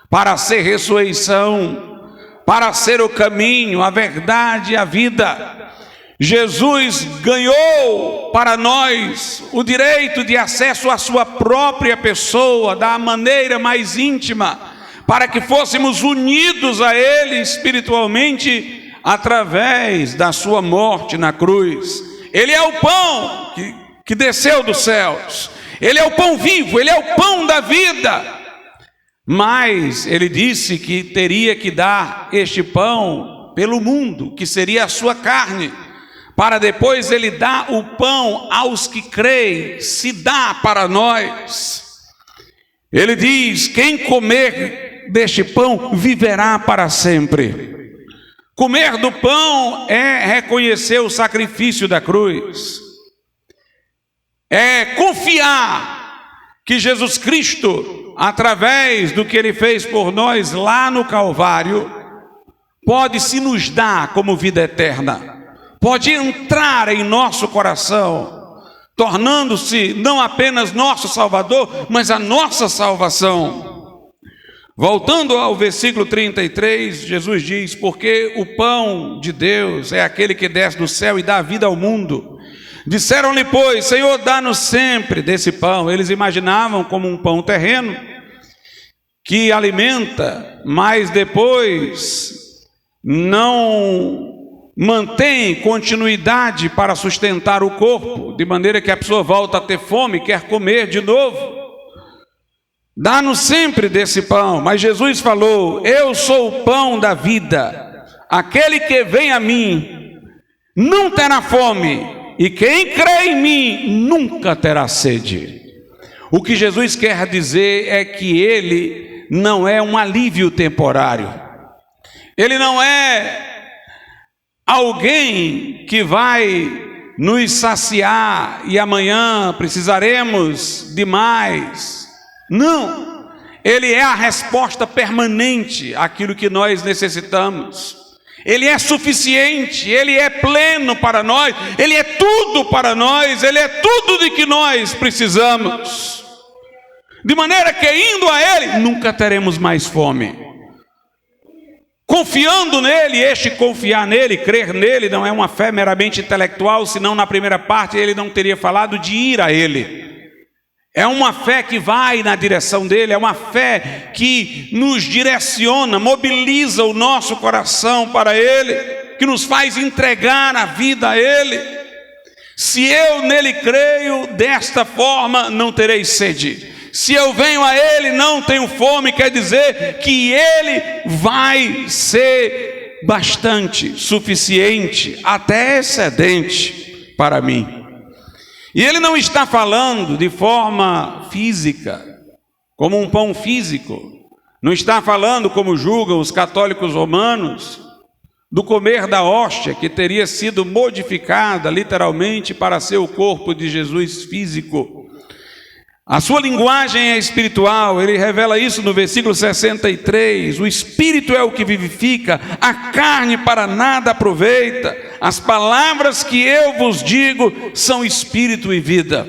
S1: para ser ressurreição, para ser o caminho, a verdade e a vida. Jesus ganhou para nós o direito de acesso à sua própria pessoa, da maneira mais íntima, para que fôssemos unidos a Ele espiritualmente através da sua morte na cruz. Ele é o pão que desceu dos céus, Ele é o pão vivo, Ele é o pão da vida. Mas Ele disse que teria que dar este pão pelo mundo, que seria a sua carne, para depois Ele dar o pão aos que creem, se dá para nós. Ele diz: quem comer deste pão viverá para sempre. Comer do pão é reconhecer o sacrifício da cruz, é confiar que Jesus Cristo, através do que Ele fez por nós lá no Calvário, pode se nos dar como vida eterna, pode entrar em nosso coração, tornando-se não apenas nosso Salvador, mas a nossa salvação. Voltando ao versículo 33, Jesus diz: porque o pão de Deus é aquele que desce do céu e dá vida ao mundo. Disseram-lhe, pois: Senhor, dá-nos sempre desse pão. Eles imaginavam como um pão terreno, que alimenta, mas depois não mantém continuidade para sustentar o corpo, de maneira que a pessoa volta a ter fome e quer comer de novo. Dá-nos sempre desse pão. Mas Jesus falou: eu sou o pão da vida, aquele que vem a mim não terá fome, e quem crê em mim nunca terá sede. O que Jesus quer dizer é que Ele não é um alívio temporário, Ele não é alguém que vai nos saciar e amanhã precisaremos de mais. Não, Ele é a resposta permanente àquilo que nós necessitamos. Ele é suficiente, Ele é pleno para nós, Ele é tudo para nós, Ele é tudo de que nós precisamos. De maneira que indo a Ele, nunca teremos mais fome. Confiando nele, este confiar nele, crer nele, não é uma fé meramente intelectual, senão na primeira parte Ele não teria falado de ir a Ele. É uma fé que vai na direção dele, é uma fé que nos direciona, mobiliza o nosso coração para Ele, que nos faz entregar a vida a Ele. Se eu nele creio, desta forma não terei sede. Se eu venho a Ele, não tenho fome, quer dizer que Ele vai ser bastante, suficiente, até excedente para mim. E Ele não está falando de forma física, como um pão físico. Não está falando, como julgam os católicos romanos, do comer da hóstia, que teria sido modificada literalmente para ser o corpo de Jesus físico. A sua linguagem é espiritual. Ele revela isso no versículo 63. O Espírito é o que vivifica, a carne para nada aproveita. As palavras que eu vos digo são espírito e vida.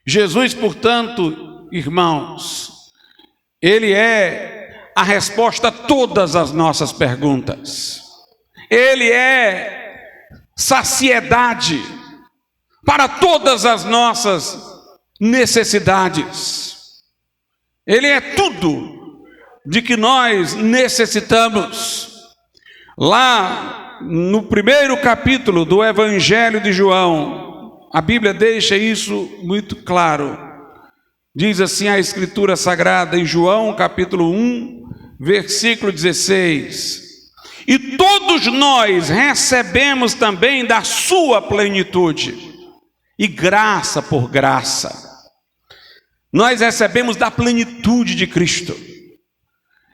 S1: Jesus, portanto, irmãos, Ele é a resposta a todas as nossas perguntas. Ele é saciedade para todas as nossas necessidades. Ele é tudo de que nós necessitamos. Lá no primeiro capítulo do Evangelho de João, a Bíblia deixa isso muito claro. Diz assim a Escritura Sagrada em João capítulo 1, versículo 16: e todos nós recebemos também da sua plenitude, e graça por graça. Nós recebemos da plenitude de Cristo.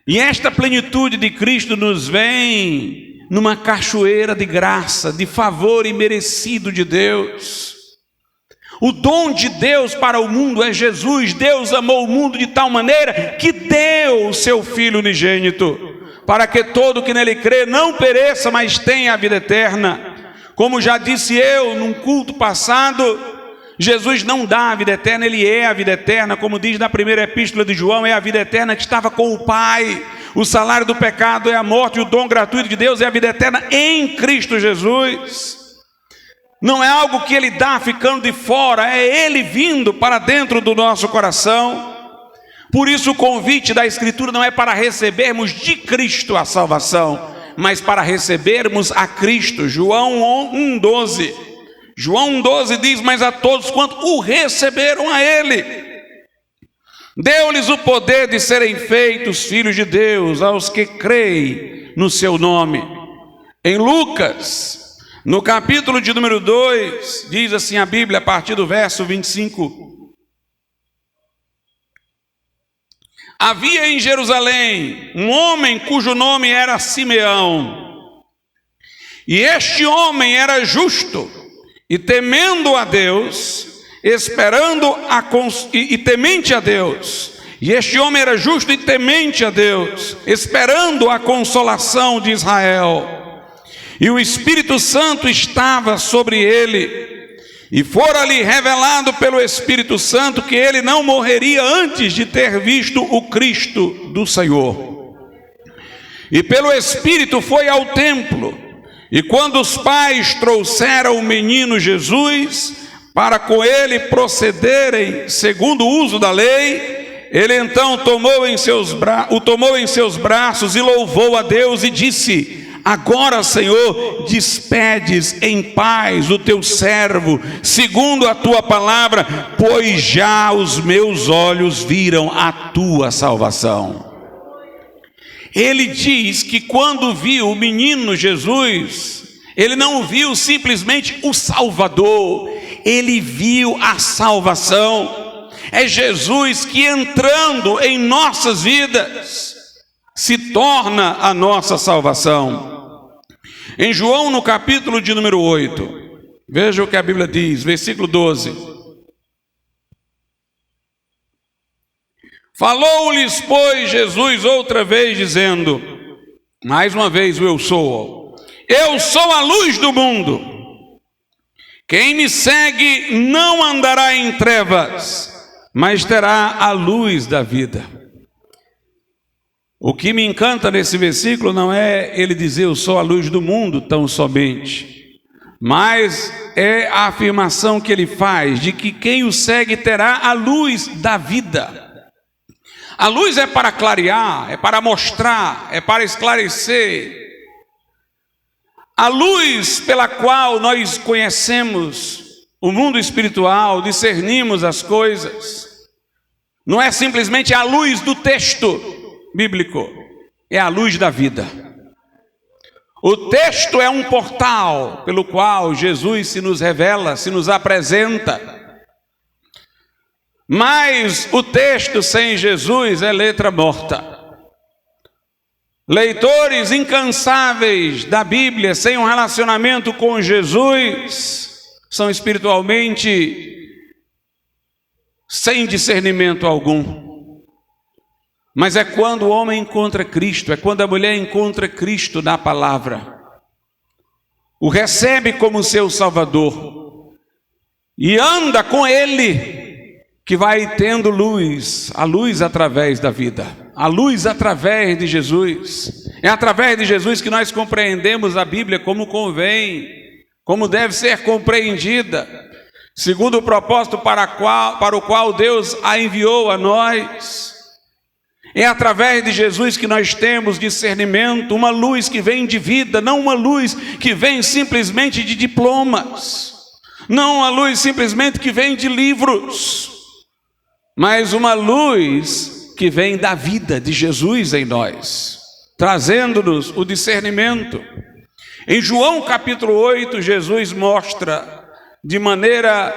S1: E esta plenitude de Cristo nos vem numa cachoeira de graça, de favor imerecido de Deus. O dom de Deus para o mundo é Jesus. Deus amou o mundo de tal maneira que deu o seu Filho unigênito, para que todo que nele crê não pereça, mas tenha a vida eterna. Como já disse eu num culto passado, Jesus não dá a vida eterna, Ele é a vida eterna. Como diz na primeira epístola de João, é a vida eterna que estava com o Pai. O salário do pecado é a morte, e o dom gratuito de Deus é a vida eterna em Cristo Jesus. Não é algo que Ele dá ficando de fora, é Ele vindo para dentro do nosso coração. Por isso o convite da Escritura não é para recebermos de Cristo a salvação, mas para recebermos a Cristo. João 1,12. João 1,12 diz: mas a todos quanto o receberam a Ele, deu-lhes o poder de serem feitos filhos de Deus, aos que creem no seu nome. Em Lucas, no capítulo de número 2, diz assim a Bíblia, a partir do verso 25. Havia em Jerusalém um homem cujo nome era Simeão. E este homem era justo e temendo a Deus, temente a Deus. E este homem era justo e temente a Deus, esperando a consolação de Israel. E o Espírito Santo estava sobre ele, e fora-lhe revelado pelo Espírito Santo que ele não morreria antes de ter visto o Cristo do Senhor. E pelo Espírito foi ao templo, e quando os pais trouxeram o menino Jesus, para com ele procederem segundo o uso da lei, ele então o tomou em seus braços e louvou a Deus e disse: agora, Senhor, despedes em paz o teu servo, segundo a tua palavra, pois já os meus olhos viram a tua salvação. Ele diz que quando viu o menino Jesus, ele não viu simplesmente o Salvador, ele viu a salvação. É Jesus que, entrando em nossas vidas, se torna a nossa salvação. Em João, no capítulo de número 8, veja o que a Bíblia diz, versículo 12. Falou-lhes, pois, Jesus outra vez, dizendo, mais uma vez, eu sou a luz do mundo. Quem me segue não andará em trevas, mas terá a luz da vida. O que me encanta nesse versículo não é ele dizer eu sou a luz do mundo tão somente, mas é a afirmação que ele faz de que quem o segue terá a luz da vida. A luz é para clarear, é para mostrar, é para esclarecer. A luz pela qual nós conhecemos o mundo espiritual, discernimos as coisas, não é simplesmente a luz do texto bíblico, é a luz da vida. O texto é um portal pelo qual Jesus se nos revela, se nos apresenta. Mas o texto sem Jesus é letra morta. Leitores incansáveis da Bíblia, sem um relacionamento com Jesus, são espiritualmente sem discernimento algum. Mas é quando o homem encontra Cristo, é quando a mulher encontra Cristo na palavra, o recebe como seu Salvador e anda com Ele, que vai tendo luz, a luz através da vida, a luz através de Jesus. É através de Jesus que nós compreendemos a Bíblia como convém, como deve ser compreendida, segundo o propósito para o qual Deus a enviou a nós. É através de Jesus que nós temos discernimento, uma luz que vem de vida, não uma luz que vem simplesmente de diplomas, não uma luz simplesmente que vem de livros, mas uma luz que vem da vida de Jesus em nós, trazendo-nos o discernimento. Em João capítulo 8, Jesus mostra de maneira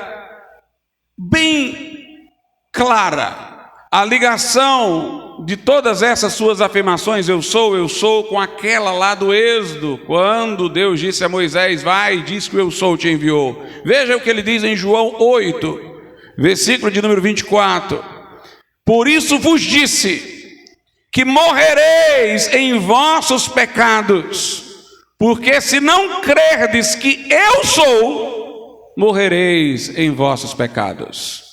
S1: bem clara a ligação de todas essas suas afirmações, eu sou, com aquela lá do Êxodo, quando Deus disse a Moisés, vai e diz que o eu sou te enviou. Veja o que ele diz em João 8, versículo de número 24. Por isso vos disse que morrereis em vossos pecados, porque se não crerdes que eu sou, morrereis em vossos pecados.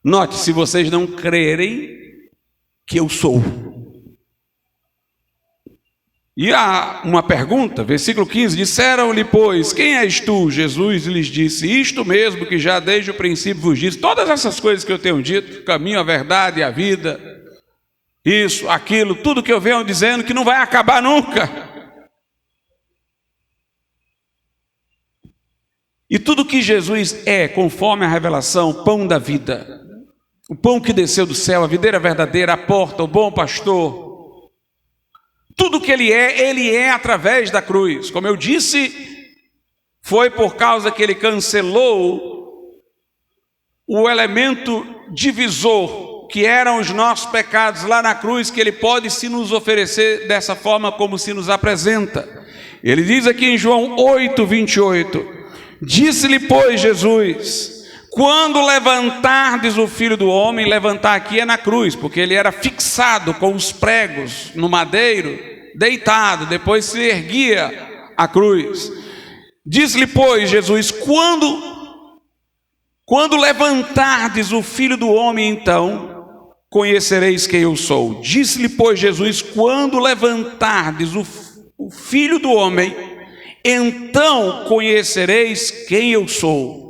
S1: Note, se vocês não crerem que eu sou. E há uma pergunta, versículo 15, disseram-lhe, pois, quem és tu? Jesus lhes disse, isto mesmo que já desde o princípio vos disse, todas essas coisas que eu tenho dito, o caminho, a verdade e a vida, isso, aquilo, tudo que eu venho dizendo que não vai acabar nunca. E tudo que Jesus é, conforme a revelação, pão da vida, o pão que desceu do céu, a videira verdadeira, a porta, o bom pastor, tudo que ele é através da cruz. Como eu disse, foi por causa que ele cancelou o elemento divisor, que eram os nossos pecados lá na cruz, que ele pode se nos oferecer dessa forma como se nos apresenta. Ele diz aqui em João 8, 28, disse-lhe, pois, Jesus, quando levantardes o Filho do Homem, levantar aqui é na cruz, porque ele era fixado com os pregos no madeiro, deitado, depois se erguia a cruz. Diz-lhe, pois, Jesus, quando levantardes o Filho do Homem, então conhecereis quem eu sou. Disse-lhe, pois, Jesus, quando levantardes o Filho do Homem, então conhecereis quem eu sou.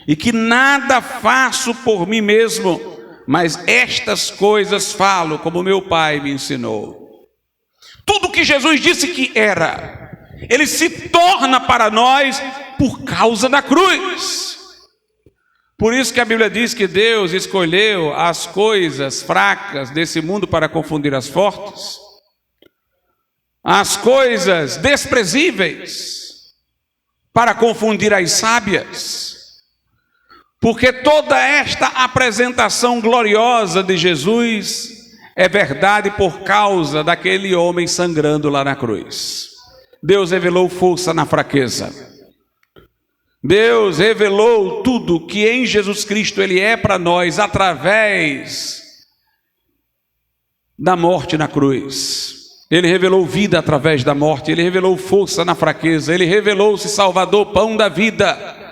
S1: E que nada faço por mim mesmo, mas estas coisas falo, como meu Pai me ensinou. Tudo que Jesus disse que era, ele se torna para nós por causa da cruz. Por isso que a Bíblia diz que Deus escolheu as coisas fracas desse mundo para confundir as fortes, as coisas desprezíveis para confundir as sábias. Porque toda esta apresentação gloriosa de Jesus é verdade por causa daquele homem sangrando lá na cruz. Deus revelou força na fraqueza. Deus revelou tudo que em Jesus Cristo Ele é para nós através da morte na cruz. Ele revelou vida através da morte, Ele revelou força na fraqueza, Ele revelou-se Salvador, pão da vida,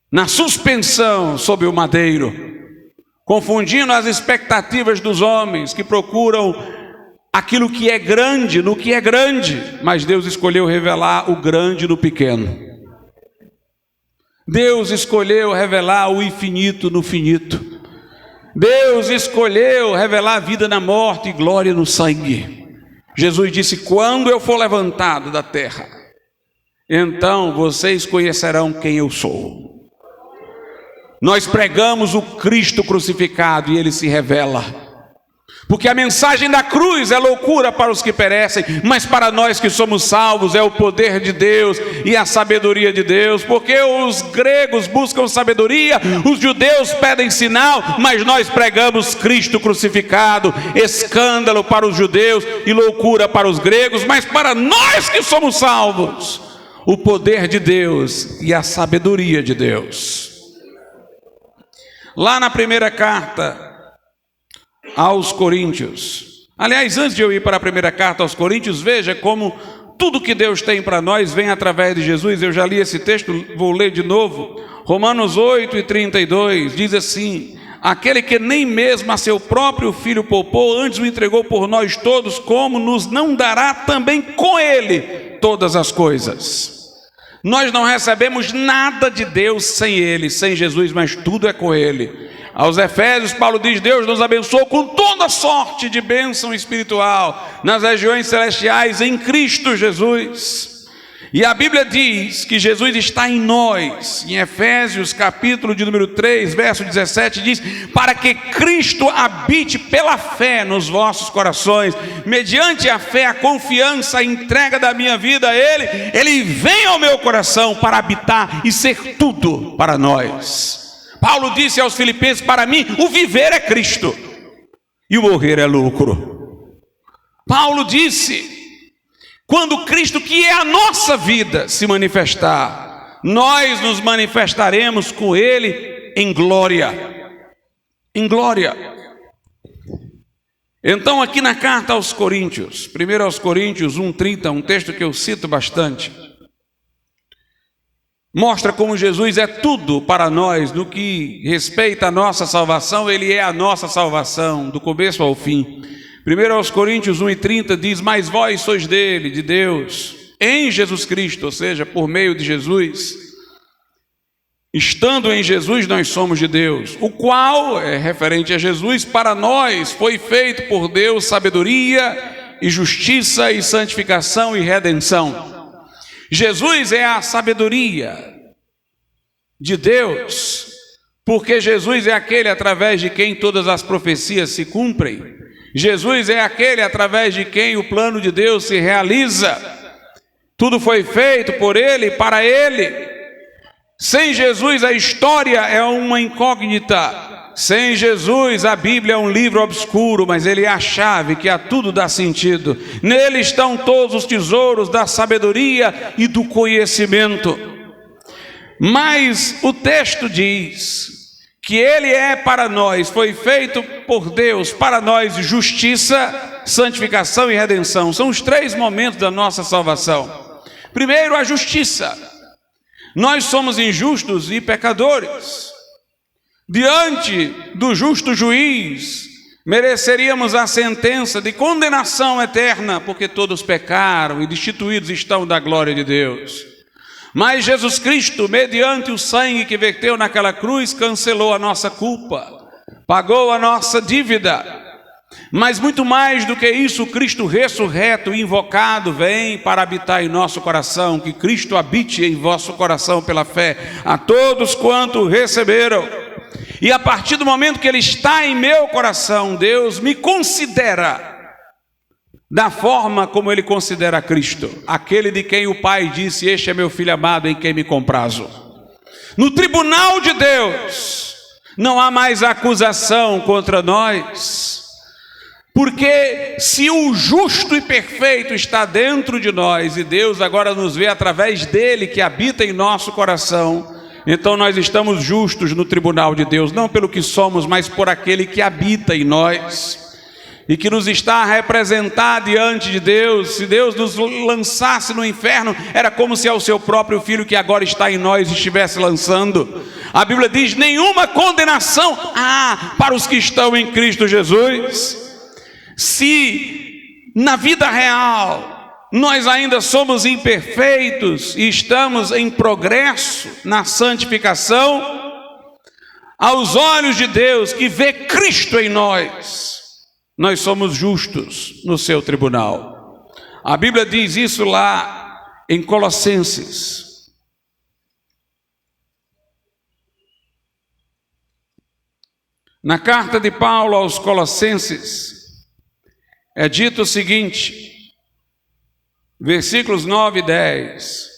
S1: na suspensão sob o madeiro, confundindo as expectativas dos homens que procuram aquilo que é grande no que é grande, mas Deus escolheu revelar o grande no pequeno. Deus escolheu revelar o infinito no finito. Deus escolheu revelar a vida na morte e glória no sangue. Jesus disse, quando eu for levantado da terra, então vocês conhecerão quem eu sou. Nós pregamos o Cristo crucificado e Ele se revela. Porque a mensagem da cruz é loucura para os que perecem, mas para nós que somos salvos é o poder de Deus e a sabedoria de Deus. Porque os gregos buscam sabedoria, os judeus pedem sinal, mas nós pregamos Cristo crucificado, escândalo para os judeus e loucura para os gregos, mas para nós que somos salvos, o poder de Deus e a sabedoria de Deus. Lá na primeira carta aos Coríntios, aliás, antes de eu ir para a primeira carta aos Coríntios, veja como tudo que Deus tem para nós vem através de Jesus. Eu já li esse texto, vou ler de novo. Romanos 8 e 32 diz assim, aquele que nem mesmo a seu próprio filho poupou, antes o entregou por nós todos, como nos não dará também com ele todas as coisas? Nós não recebemos nada de Deus sem Ele, sem Jesus, mas tudo é com Ele. Aos Efésios, Paulo diz, Deus nos abençoou com toda sorte de bênção espiritual nas regiões celestiais em Cristo Jesus. E a Bíblia diz que Jesus está em nós. Em Efésios, capítulo de número 3, verso 17, diz, para que Cristo habite pela fé nos vossos corações, mediante a fé, a confiança, a entrega da minha vida a Ele, Ele vem ao meu coração para habitar e ser tudo para nós. Paulo disse aos Filipenses, para mim o viver é Cristo e o morrer é lucro. Paulo disse: quando Cristo, que é a nossa vida, se manifestar, nós nos manifestaremos com Ele em glória. Em glória. Então, aqui na carta aos Coríntios, 1 aos Coríntios 1:30, um texto que eu cito bastante, mostra como Jesus é tudo para nós. No que respeita à nossa salvação, Ele é a nossa salvação, do começo ao fim. 1 aos Coríntios 1:30 diz: mas vós sois dele, de Deus, em Jesus Cristo, ou seja, por meio de Jesus. Estando em Jesus, nós somos de Deus, o qual, é referente a Jesus, para nós foi feito por Deus sabedoria e justiça e santificação e redenção. Jesus é a sabedoria de Deus, porque Jesus é aquele através de quem todas as profecias se cumprem. Jesus é aquele através de quem o plano de Deus se realiza. Tudo foi feito por Ele e para Ele. Sem Jesus a história é uma incógnita. Sem Jesus a Bíblia é um livro obscuro, mas Ele é a chave que a tudo dá sentido. Nele estão todos os tesouros da sabedoria e do conhecimento. Mas o texto diz que Ele é para nós, foi feito por Deus para nós justiça, santificação e redenção. São os três momentos da nossa salvação. Primeiro, a justiça. Nós somos injustos e pecadores. Diante do justo juiz, mereceríamos a sentença de condenação eterna, porque todos pecaram e destituídos estão da glória de Deus. Mas Jesus Cristo, mediante o sangue que verteu naquela cruz, cancelou a nossa culpa, pagou a nossa dívida. Mas muito mais do que isso, Cristo ressurreto e invocado vem para habitar em nosso coração. Que Cristo habite em vosso coração pela fé, a todos quanto receberam. E a partir do momento que Ele está em meu coração, Deus me considera da forma como Ele considera Cristo, aquele de quem o Pai disse: este é meu Filho amado, em quem me comprazo. No tribunal de Deus não há mais acusação contra nós, porque se o justo e perfeito está dentro de nós, e Deus agora nos vê através dele que habita em nosso coração, então nós estamos justos no tribunal de Deus, não pelo que somos, mas por aquele que habita em nós e que nos está a representar diante de Deus. Se Deus nos lançasse no inferno, era como se ao seu próprio Filho que agora está em nós estivesse lançando. A Bíblia diz: nenhuma condenação há para os que estão em Cristo Jesus. Se na vida real nós ainda somos imperfeitos e estamos em progresso na santificação, aos olhos de Deus que vê Cristo em nós, nós somos justos no seu tribunal. A Bíblia diz isso lá em Colossenses. Na carta de Paulo aos Colossenses, é dito o seguinte, versículos 9 e 10.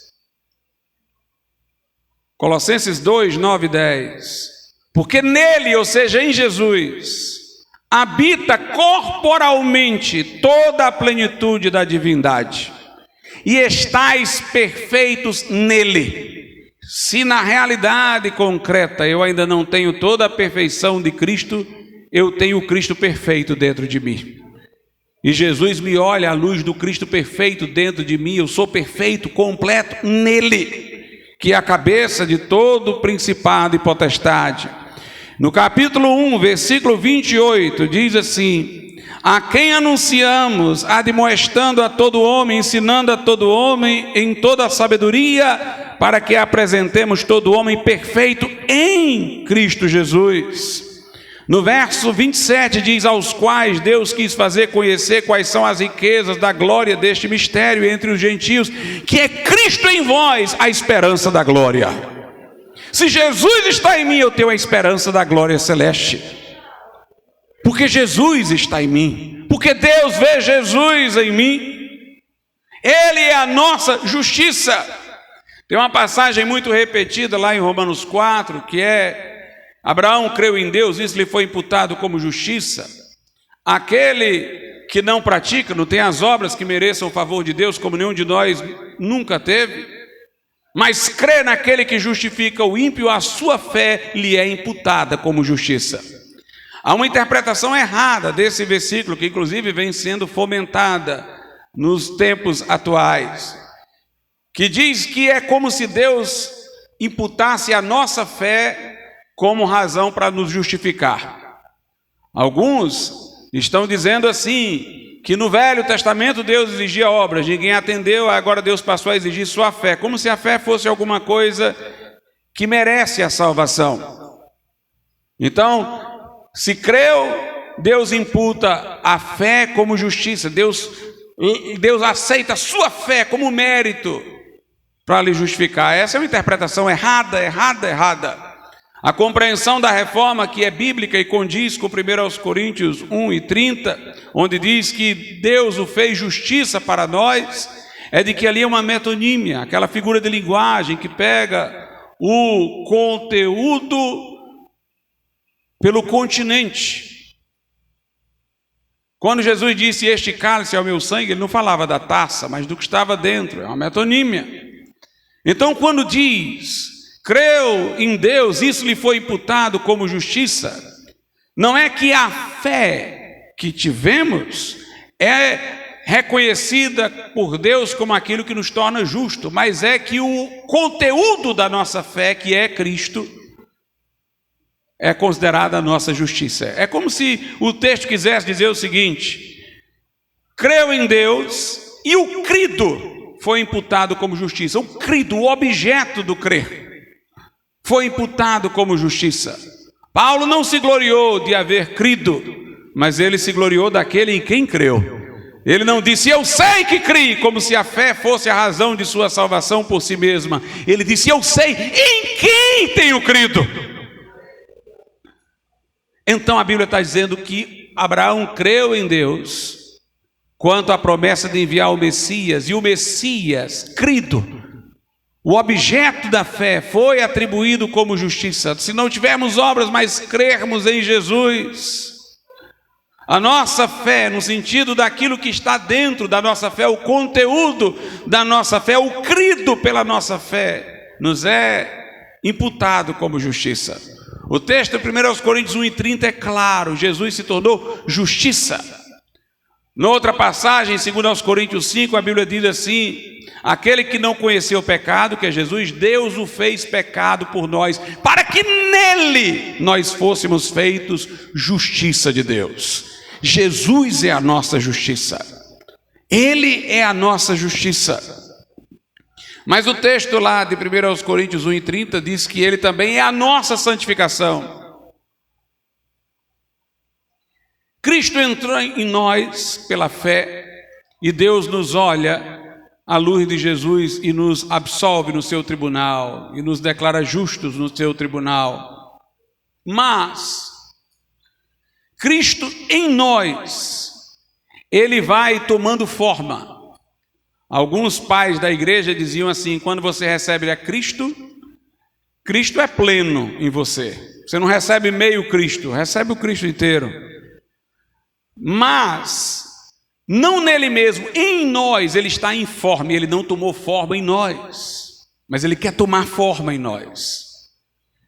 S1: Colossenses 2, 9 e 10. Porque nele, ou seja, em Jesus, habita corporalmente toda a plenitude da divindade, e estáis perfeitos nele. Se na realidade concreta eu ainda não tenho toda a perfeição de Cristo, eu tenho o Cristo perfeito dentro de mim. E Jesus me olha à luz do Cristo perfeito dentro de mim. Eu sou perfeito, completo nele, que é a cabeça de todo principado e potestade. No capítulo 1, versículo 28, diz assim: a quem anunciamos, admoestando a todo homem, ensinando a todo homem em toda a sabedoria, para que apresentemos todo homem perfeito em Cristo Jesus. No verso 27 diz: aos quais Deus quis fazer conhecer quais são as riquezas da glória deste mistério entre os gentios, que é Cristo em vós, a esperança da glória. Se Jesus está em mim, eu tenho a esperança da glória celeste, porque Jesus está em mim, porque Deus vê Jesus em mim. Ele é a nossa justiça. Tem uma passagem muito repetida lá em Romanos 4, que é: Abraão creu em Deus, isso lhe foi imputado como justiça. aquele que não pratica, não tem as obras que mereçam o favor de Deus, como nenhum de nós nunca teve, mas crê naquele que justifica o ímpio, a sua fé lhe é imputada como justiça. Há uma interpretação errada desse versículo, que inclusive vem sendo fomentada nos tempos atuais, que diz que é como se Deus imputasse a nossa fé como razão para nos justificar. Alguns estão dizendo assim, que no Velho Testamento Deus exigia obras, ninguém atendeu, agora Deus passou a exigir sua fé, como se a fé fosse alguma coisa que merece a salvação. Então, se creu, Deus imputa a fé como justiça, Deus aceita a sua fé como mérito para lhe justificar. Essa é uma interpretação errada. A compreensão da reforma, que é bíblica e condiz com 1 Coríntios 1:30, onde diz que Deus o fez justiça para nós, é de que ali é uma metonímia, aquela figura de linguagem que pega o conteúdo pelo continente. Quando Jesus disse, este cálice é o meu sangue, ele não falava da taça, mas do que estava dentro, é uma metonímia. Então, quando diz, creu em Deus, isso lhe foi imputado como justiça, não é que a fé que tivemos é reconhecida por Deus como aquilo que nos torna justo, mas é que o conteúdo da nossa fé, que é Cristo, é considerada a nossa justiça. É como se o texto quisesse dizer o seguinte: creu em Deus e o crido foi imputado como justiça. O crido, o objeto do crer, foi imputado como justiça. Paulo não se gloriou de haver crido, mas ele se gloriou daquele em quem creu. Ele não disse, eu sei que criei, como se a fé fosse a razão de sua salvação por si mesma. Ele disse, eu sei em quem tenho crido. Então a Bíblia está dizendo que Abraão creu em Deus quanto à promessa de enviar o Messias, e o Messias, crido, o objeto da fé, foi atribuído como justiça. Se não tivermos obras, mas crermos em Jesus, a nossa fé, no sentido daquilo que está dentro da nossa fé, o conteúdo da nossa fé, o crido pela nossa fé, nos é imputado como justiça. O texto de 1 Coríntios 1:30 é claro, Jesus se tornou justiça. Noutra passagem, em 2 Coríntios 5, a Bíblia diz assim, aquele que não conheceu o pecado, que é Jesus, Deus o fez pecado por nós, para que nele nós fôssemos feitos justiça de Deus. Jesus é a nossa justiça. Ele é a nossa justiça. Mas o texto lá de 1 Coríntios 1:30 diz que ele também é a nossa santificação. Cristo entrou em nós pela fé e Deus nos olha à luz de Jesus e nos absolve no seu tribunal e nos declara justos no seu tribunal. Mas Cristo em nós, ele vai tomando forma. Alguns pais da igreja diziam assim, quando você recebe a Cristo, Cristo é pleno em você. Você não recebe meio Cristo, recebe o Cristo inteiro. Mas não nele mesmo, em nós ele está informe, ele não tomou forma em nós, mas ele quer tomar forma em nós.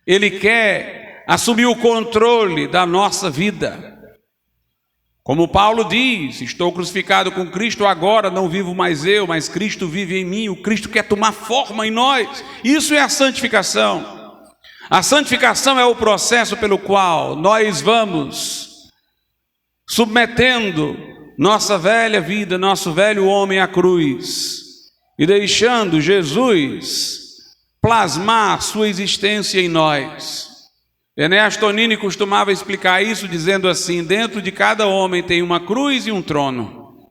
S1: Ele quer assumir o controle da nossa vida. Como Paulo diz, estou crucificado com Cristo, agora não vivo mais eu, mas Cristo vive em mim. O Cristo quer tomar forma em nós. Isso é a santificação. A santificação é o processo pelo qual nós vamos submetendo nossa velha vida, nosso velho homem à cruz e deixando Jesus plasmar sua existência em nós. Enéas Tonini costumava explicar isso dizendo assim, dentro de cada homem tem uma cruz e um trono.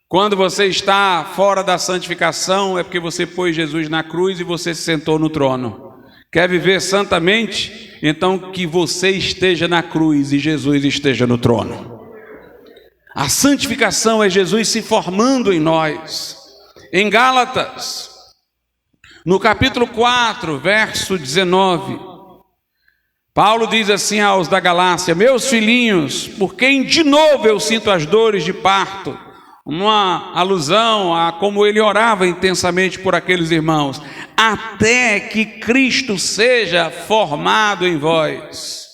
S1: Quando você está fora da santificação é porque você pôs Jesus na cruz e você se sentou no trono. Quer viver santamente? Então que você esteja na cruz e Jesus esteja no trono. A santificação é Jesus se formando em nós. Em Gálatas, no capítulo 4, verso 19, Paulo diz assim aos da Galácia: meus filhinhos, por quem de novo eu sinto as dores de parto, uma alusão a como ele orava intensamente por aqueles irmãos, até que Cristo seja formado em vós.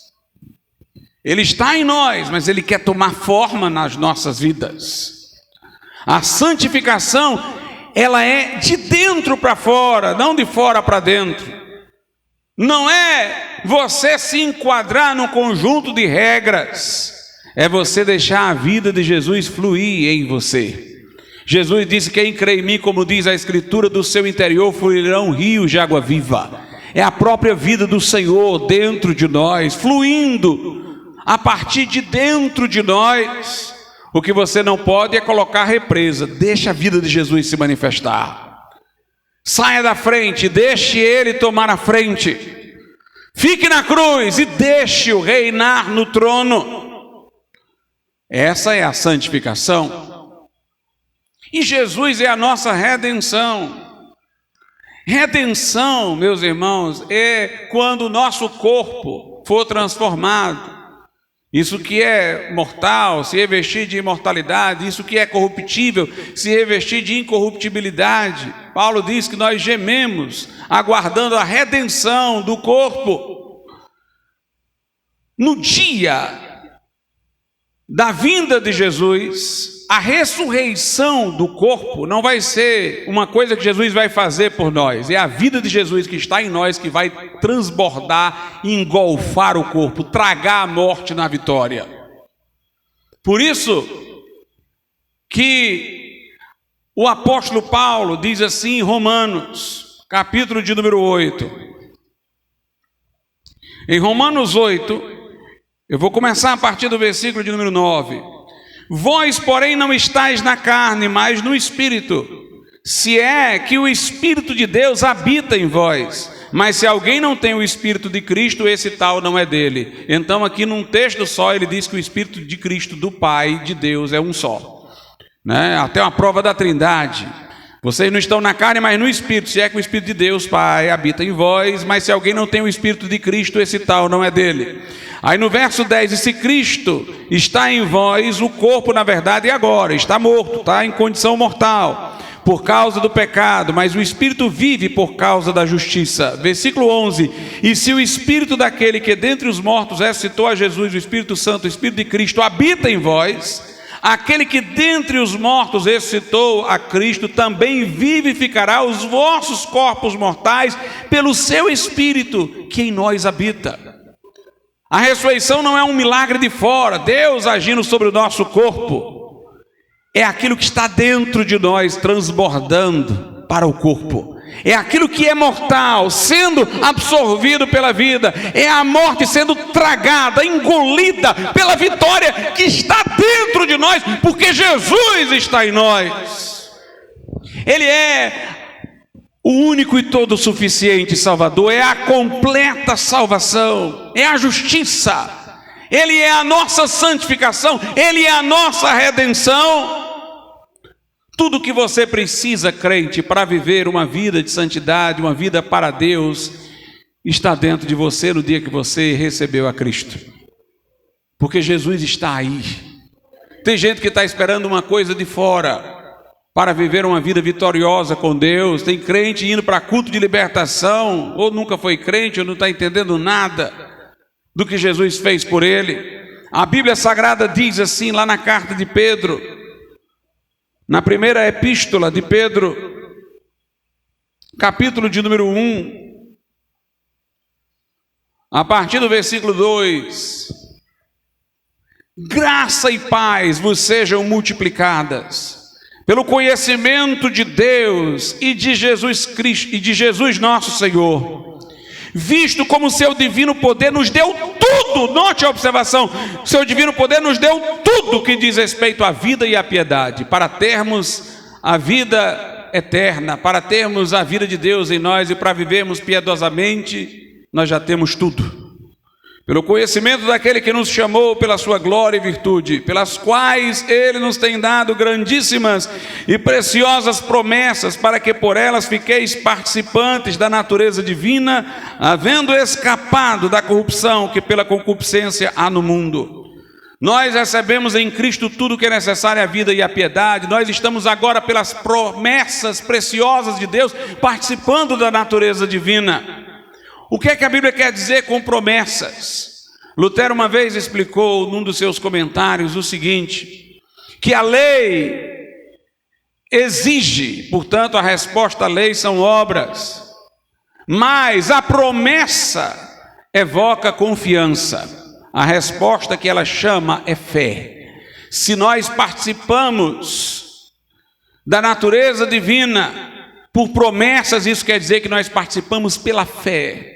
S1: Ele está em nós, mas ele quer tomar forma nas nossas vidas. A santificação, ela é de dentro para fora, não de fora para dentro. Não é você se enquadrar num conjunto de regras, é você deixar a vida de Jesus fluir em você. Jesus disse: quem crê em mim, como diz a Escritura, do seu interior fluirão rios de água viva. É a própria vida do Senhor dentro de nós, fluindo a partir de dentro de nós. O que você não pode é colocar represa. Deixa a vida de Jesus se manifestar. Saia da frente, deixe ele tomar a frente. Fique na cruz e deixe-o reinar no trono. Essa é a santificação. E Jesus é a nossa redenção. Redenção, meus irmãos, é quando o nosso corpo for transformado. Isso que é mortal, se revestir de imortalidade. Isso que é corruptível, se revestir de incorruptibilidade. Paulo diz que nós gememos, aguardando a redenção do corpo. No dia da vinda de Jesus, a ressurreição do corpo não vai ser uma coisa que Jesus vai fazer por nós. É a vida de Jesus que está em nós que vai transbordar e engolfar o corpo, tragar a morte na vitória. Por isso que o apóstolo Paulo diz assim em Romanos, capítulo de número 8. Em Romanos 8, eu vou começar a partir do versículo de número 9. Vós, porém, não estáis na carne, mas no Espírito, se é que o Espírito de Deus habita em vós. Mas se alguém não tem o Espírito de Cristo, esse tal não é dele. Então aqui num texto só ele diz que o Espírito de Cristo, do Pai, de Deus, é um só, né? Até uma prova da Trindade. Vocês não estão na carne, mas no Espírito, se é que o Espírito de Deus, Pai, habita em vós. Mas se alguém não tem o Espírito de Cristo, esse tal não é dele. Aí no verso 10, e se Cristo está em vós, o corpo na verdade agora está morto, está em condição mortal, por causa do pecado, mas o Espírito vive por causa da justiça. Versículo 11, e se o Espírito daquele que dentre os mortos ressuscitou a Jesus, o Espírito Santo, o Espírito de Cristo, habita em vós, aquele que dentre os mortos ressuscitou a Cristo, também vivificará os vossos corpos mortais, pelo seu Espírito que em nós habita. A ressurreição não é um milagre de fora, Deus agindo sobre o nosso corpo. É aquilo que está dentro de nós, transbordando para o corpo. É aquilo que é mortal, sendo absorvido pela vida. É a morte sendo tragada, engolida pela vitória que está dentro de nós, porque Jesus está em nós. Ele é o único e todo suficiente Salvador, é a completa salvação, é a justiça, Ele é a nossa santificação, Ele é a nossa redenção. Tudo que você precisa, crente, para viver uma vida de santidade, uma vida para Deus, está dentro de você no dia que você recebeu a Cristo, porque Jesus está aí. Tem gente que está esperando uma coisa de fora para viver uma vida vitoriosa com Deus. Tem crente indo para culto de libertação, ou nunca foi crente, ou não está entendendo nada do que Jesus fez por ele. A Bíblia Sagrada diz assim, lá na carta de Pedro, na primeira epístola de Pedro, capítulo de número 1, a partir do versículo 2, graça e paz vos sejam multiplicadas pelo conhecimento de Deus e de Jesus Cristo e de Jesus nosso Senhor, visto como o seu divino poder nos deu tudo. Note a observação, o seu divino poder nos deu tudo que diz respeito à vida e à piedade, para termos a vida eterna, para termos a vida de Deus em nós e para vivermos piedosamente. Nós já temos tudo. pelo conhecimento daquele que nos chamou pela sua glória e virtude, pelas quais ele nos tem dado grandíssimas e preciosas promessas, para que por elas fiqueis participantes da natureza divina, havendo escapado da corrupção que pela concupiscência há no mundo. Nós recebemos em Cristo tudo o que é necessário à vida e à piedade. Nós estamos agora, pelas promessas preciosas de Deus, participando da natureza divina. O que é que a Bíblia quer dizer com promessas? Lutero uma vez explicou num dos seus comentários o seguinte, que a lei exige, portanto a resposta à lei são obras, mas a promessa evoca confiança. A resposta que ela chama é fé. Se nós participamos da natureza divina por promessas, isso quer dizer que nós participamos pela fé,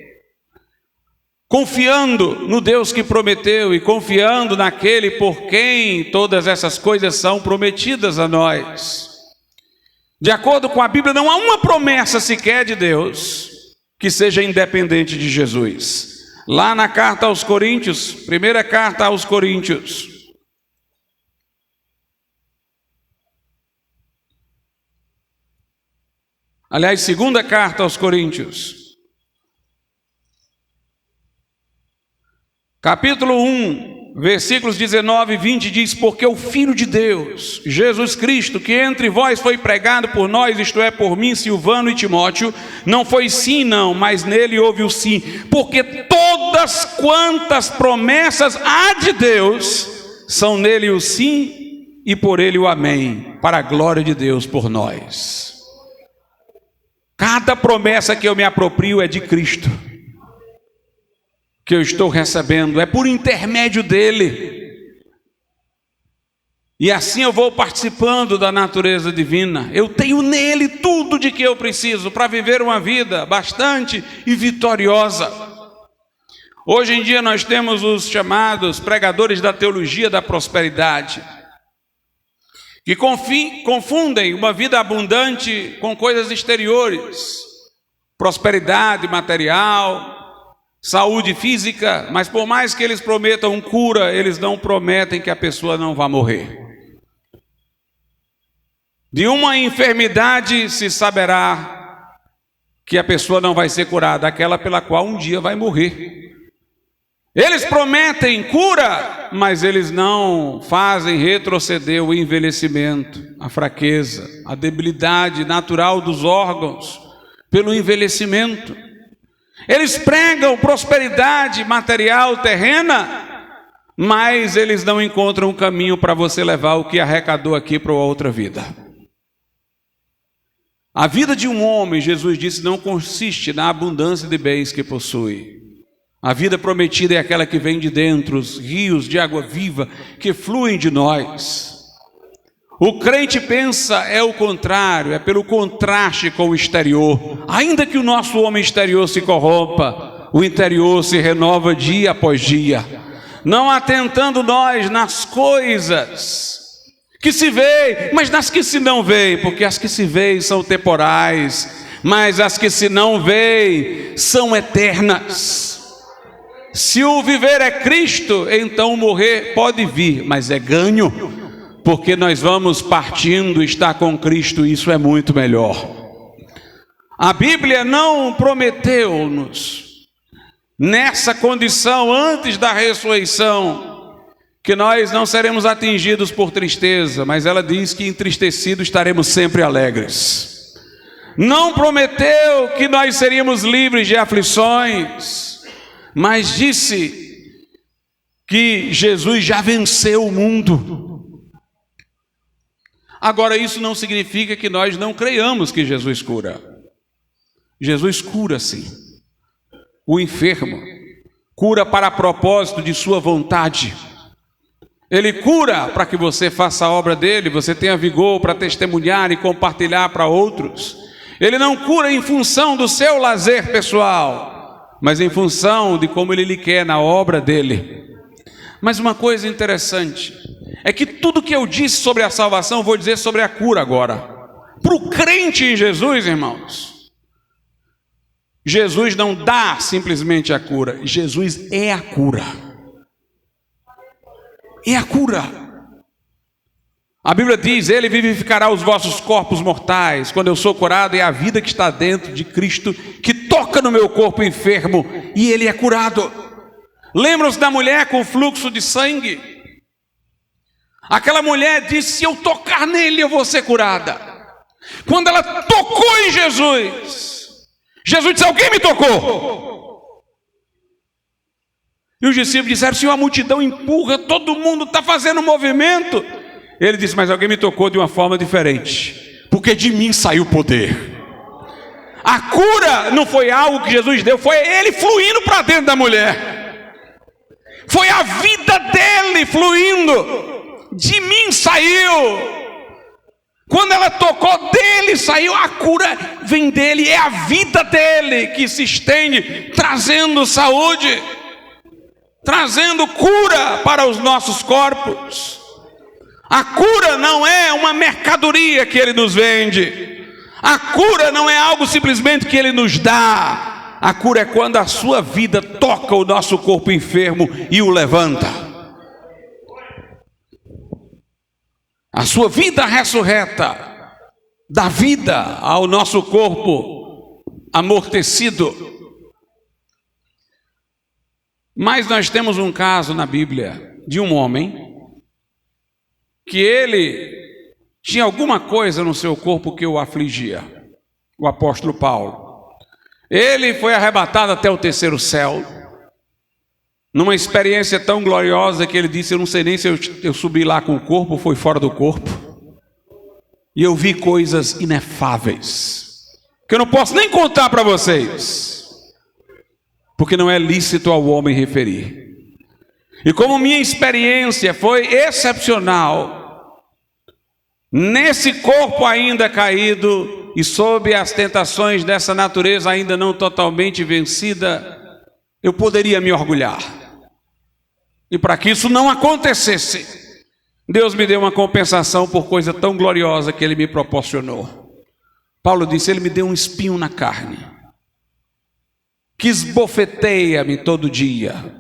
S1: confiando no Deus que prometeu e confiando naquele por quem todas essas coisas são prometidas a nós. De acordo com a Bíblia, não há uma promessa sequer de Deus que seja independente de Jesus. Lá na carta aos Coríntios, primeira carta aos Coríntios, aliás, segunda carta aos Coríntios, capítulo 1, versículos 19 e 20 diz: porque o Filho de Deus, Jesus Cristo, que entre vós foi pregado por nós, isto é, por mim, Silvano e Timóteo, não foi sim não, mas nele houve o sim, porque todas quantas promessas há de Deus, são nele o sim e por ele o amém, para a glória de Deus por nós. Cada promessa que eu me aproprio é de Cristo, que eu estou recebendo, é por intermédio dele, e assim eu vou participando da natureza divina. Eu tenho nele tudo de que eu preciso para viver uma vida bastante e vitoriosa. Hoje em dia nós temos os chamados pregadores da teologia da prosperidade, que confundem uma vida abundante com coisas exteriores, prosperidade material, saúde física, mas por mais que eles prometam cura, eles não prometem que a pessoa não vai morrer. De uma enfermidade se saberá que a pessoa não vai ser curada, aquela pela qual um dia vai morrer. Eles prometem cura, mas eles não fazem retroceder o envelhecimento, a fraqueza, a debilidade natural dos órgãos pelo envelhecimento. Eles pregam prosperidade material terrena, mas eles não encontram um caminho para você levar o que arrecadou aqui para outra vida. A vida de um homem, Jesus disse, não consiste na abundância de bens que possui. A vida prometida é aquela que vem de dentro, os rios de água viva que fluem de nós. O crente pensa é o contrário, é pelo contraste com o exterior. Ainda que o nosso homem exterior se corrompa, o interior se renova dia após dia. Não atentando nós nas coisas que se veem, mas nas que se não veem, porque as que se veem são temporais, mas as que se não veem são eternas. Se o viver é Cristo, então o morrer pode vir, mas é ganho, porque nós vamos partindo, estar com Cristo, isso é muito melhor. A Bíblia não prometeu-nos, nessa condição antes da ressurreição, que nós não seremos atingidos por tristeza, mas ela diz que entristecidos estaremos sempre alegres. Não prometeu que nós seríamos livres de aflições, mas disse que Jesus já venceu o mundo. Agora, isso não significa que nós não creiamos que Jesus cura. Jesus cura sim. O enfermo cura para propósito de sua vontade. Ele cura para que você faça a obra dele, você tenha vigor para testemunhar e compartilhar para outros. Ele não cura em função do seu lazer pessoal, mas em função de como ele lhe quer na obra dele. Mas uma coisa interessante é que tudo que eu disse sobre a salvação, eu vou dizer sobre a cura agora. Para o crente em Jesus, irmãos, Jesus não dá simplesmente a cura, Jesus é a cura. É a cura. A Bíblia diz: Ele vivificará os vossos corpos mortais. Quando eu sou curado, é a vida que está dentro de Cristo que toca no meu corpo enfermo e ele é curado. Lembram-se da mulher com fluxo de sangue? Aquela mulher disse: se eu tocar nele eu vou ser curada. Quando ela tocou em Jesus, Jesus disse: alguém me tocou. E os discípulos disseram: Senhor, a multidão empurra, todo mundo está fazendo movimento. Ele disse: mas alguém me tocou de uma forma diferente, porque de mim saiu poder. A cura não foi algo que Jesus deu, foi ele fluindo para dentro da mulher. Foi a vida dele fluindo. De mim saiu. Quando ela tocou, dele saiu. A cura vem dele, é a vida dele que se estende, trazendo saúde, trazendo cura para os nossos corpos. A cura não é uma mercadoria que ele nos vende. A cura não é algo simplesmente que ele nos dá. A cura é quando a sua vida toca o nosso corpo enfermo e o levanta. A sua vida ressurreta dá vida ao nosso corpo amortecido. Mas nós temos um caso na Bíblia de um homem que ele tinha alguma coisa no seu corpo que o afligia. O apóstolo Paulo. Ele foi arrebatado até o terceiro céu, numa experiência tão gloriosa que ele disse: eu não sei nem se eu subi lá com o corpo ou foi fora do corpo. E eu vi coisas inefáveis, que eu não posso nem contar para vocês, porque não é lícito ao homem referir. E como minha experiência foi excepcional, nesse corpo ainda caído e sob as tentações dessa natureza ainda não totalmente vencida, eu poderia me orgulhar. E para que isso não acontecesse, Deus me deu uma compensação por coisa tão gloriosa que Ele me proporcionou. Paulo disse: Ele me deu um espinho na carne, que esbofeteia-me todo dia.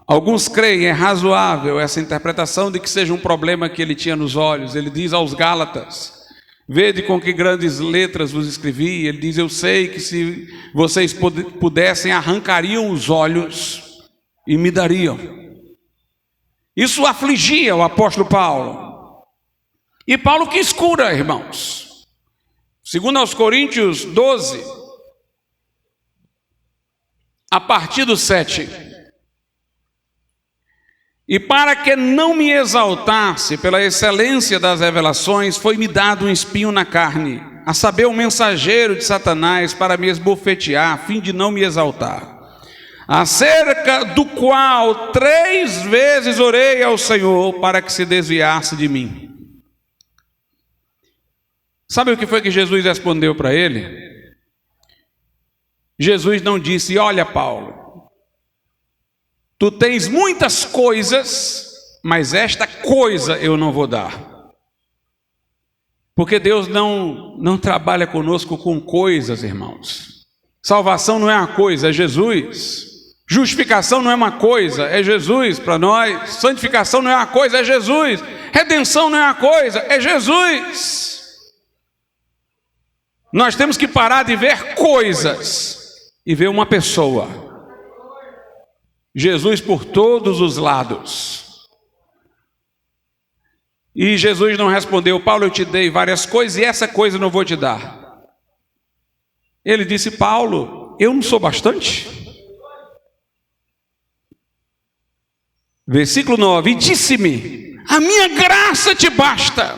S1: Alguns creem, é razoável essa interpretação de que seja um problema que ele tinha nos olhos. Ele diz aos Gálatas: vede com que grandes letras vos escrevi. Ele diz: eu sei que se vocês pudessem, arrancariam os olhos e me dariam. Isso afligia o apóstolo Paulo. E Paulo quis cura, irmãos. Segundo aos Coríntios 12, a partir do 7. E para que não me exaltasse pela excelência das revelações, foi-me dado um espinho na carne, a saber, um mensageiro de Satanás para me esbofetear, a fim de não me exaltar. Acerca do qual 3 vezes orei ao Senhor para que se desviasse de mim. Sabe o que foi que Jesus respondeu para ele? Jesus não disse: olha, Paulo, tu tens muitas coisas, mas esta coisa eu não vou dar. Porque Deus não trabalha conosco com coisas, irmãos. Salvação não é uma coisa, é Jesus. Justificação não é uma coisa, é Jesus para nós. Santificação não é uma coisa, é Jesus. Redenção não é uma coisa, é Jesus. Nós temos que parar de ver coisas e ver uma pessoa. Jesus por todos os lados. E Jesus não respondeu: Paulo, eu te dei várias coisas e essa coisa eu não vou te dar. Ele disse: Paulo, eu não sou bastante? Versículo 9: e disse-me: a minha graça te basta,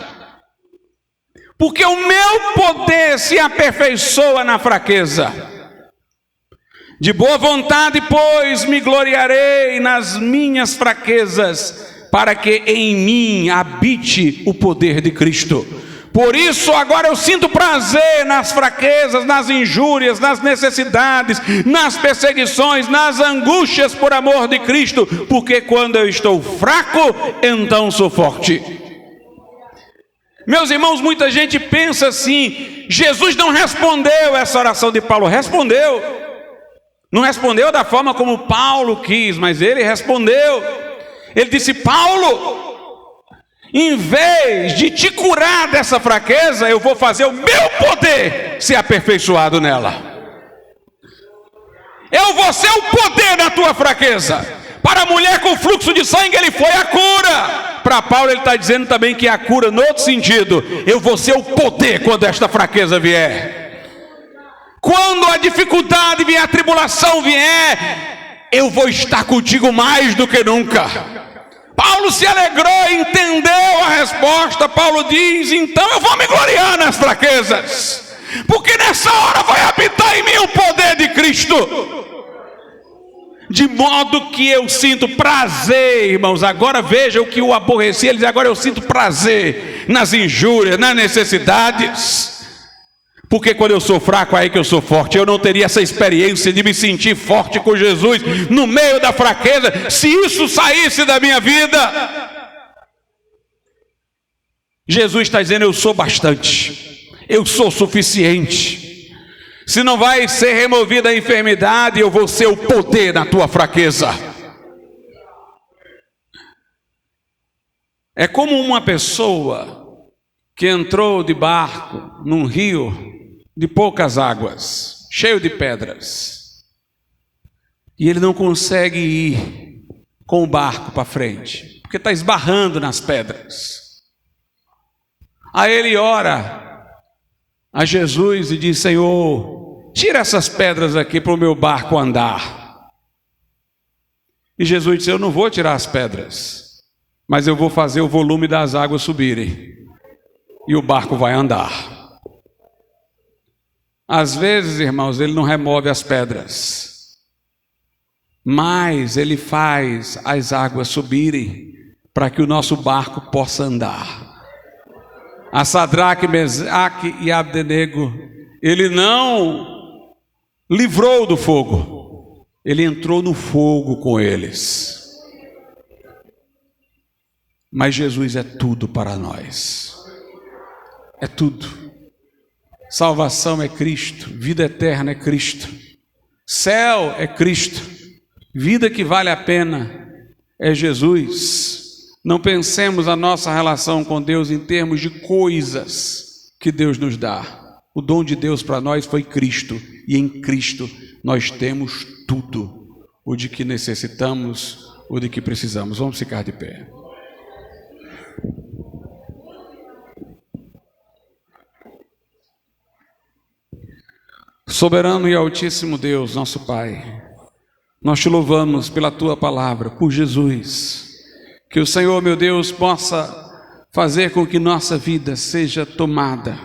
S1: porque o meu poder se aperfeiçoa na fraqueza. De boa vontade, pois, me gloriarei nas minhas fraquezas, para que em mim habite o poder de Cristo. Por isso agora eu sinto prazer nas fraquezas, nas injúrias, nas necessidades, nas perseguições, nas angústias por amor de Cristo, porque quando eu estou fraco, então sou forte. Meus irmãos, muita gente pensa assim: Jesus não respondeu essa oração de Paulo. Respondeu. Não respondeu da forma como Paulo quis, mas ele respondeu. Ele disse: Paulo, em vez de te curar dessa fraqueza, eu vou fazer o meu poder ser aperfeiçoado nela. Eu vou ser o poder da tua fraqueza. Para a mulher com fluxo de sangue, ele foi a cura. Para Paulo, ele está dizendo também que é a cura no outro sentido. Eu vou ser o poder quando esta fraqueza vier. Quando a dificuldade vier, a tribulação vier, eu vou estar contigo mais do que nunca. Paulo se alegrou, entendeu a resposta. Paulo diz: então eu vou me gloriar nas fraquezas, porque nessa hora vai habitar em mim o poder de Cristo. De modo que eu sinto prazer, irmãos. Agora veja o que o aborrecia. Ele diz: agora eu sinto prazer nas injúrias, nas necessidades. Porque quando eu sou fraco, é aí que eu sou forte. Eu não teria essa experiência de me sentir forte com Jesus no meio da fraqueza, se isso saísse da minha vida. Jesus está dizendo: eu sou bastante, eu sou suficiente. Se não vai ser removida a enfermidade, eu vou ser o poder na tua fraqueza. É como uma pessoa que entrou de barco num rio de poucas águas, cheio de pedras, e ele não consegue ir com o barco para frente, porque está esbarrando nas pedras. Aí ele ora a Jesus e diz: Senhor, tira essas pedras aqui para o meu barco andar. E Jesus disse: eu não vou tirar as pedras, mas eu vou fazer o volume das águas subirem, e o barco vai andar. Às vezes, irmãos, ele não remove as pedras, mas ele faz as águas subirem para que o nosso barco possa andar. A Sadraque, Mesaque e Abdenego, ele não livrou do fogo, ele entrou no fogo com eles. Mas Jesus é tudo para nós, é tudo. Salvação é Cristo, vida eterna é Cristo, céu é Cristo, vida que vale a pena é Jesus. Não pensemos a nossa relação com Deus em termos de coisas que Deus nos dá. O dom de Deus para nós foi Cristo, e em Cristo nós temos tudo, o de que necessitamos, o de que precisamos. Vamos ficar de pé. Soberano e altíssimo Deus, nosso Pai, nós te louvamos pela tua palavra, por Jesus. Que o Senhor, meu Deus, possa fazer com que nossa vida seja tomada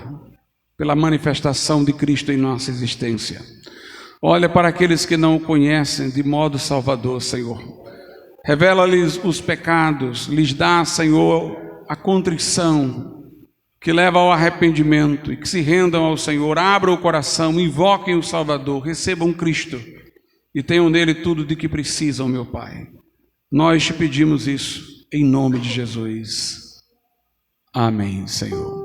S1: pela manifestação de Cristo em nossa existência. Olha para aqueles que não o conhecem de modo salvador, Senhor. Revela-lhes os pecados, lhes dá, Senhor, a contrição que leva ao arrependimento, e que se rendam ao Senhor, abram o coração, invoquem o Salvador, recebam Cristo e tenham nele tudo de que precisam, meu Pai. Nós te pedimos isso em nome de Jesus. Amém, Senhor.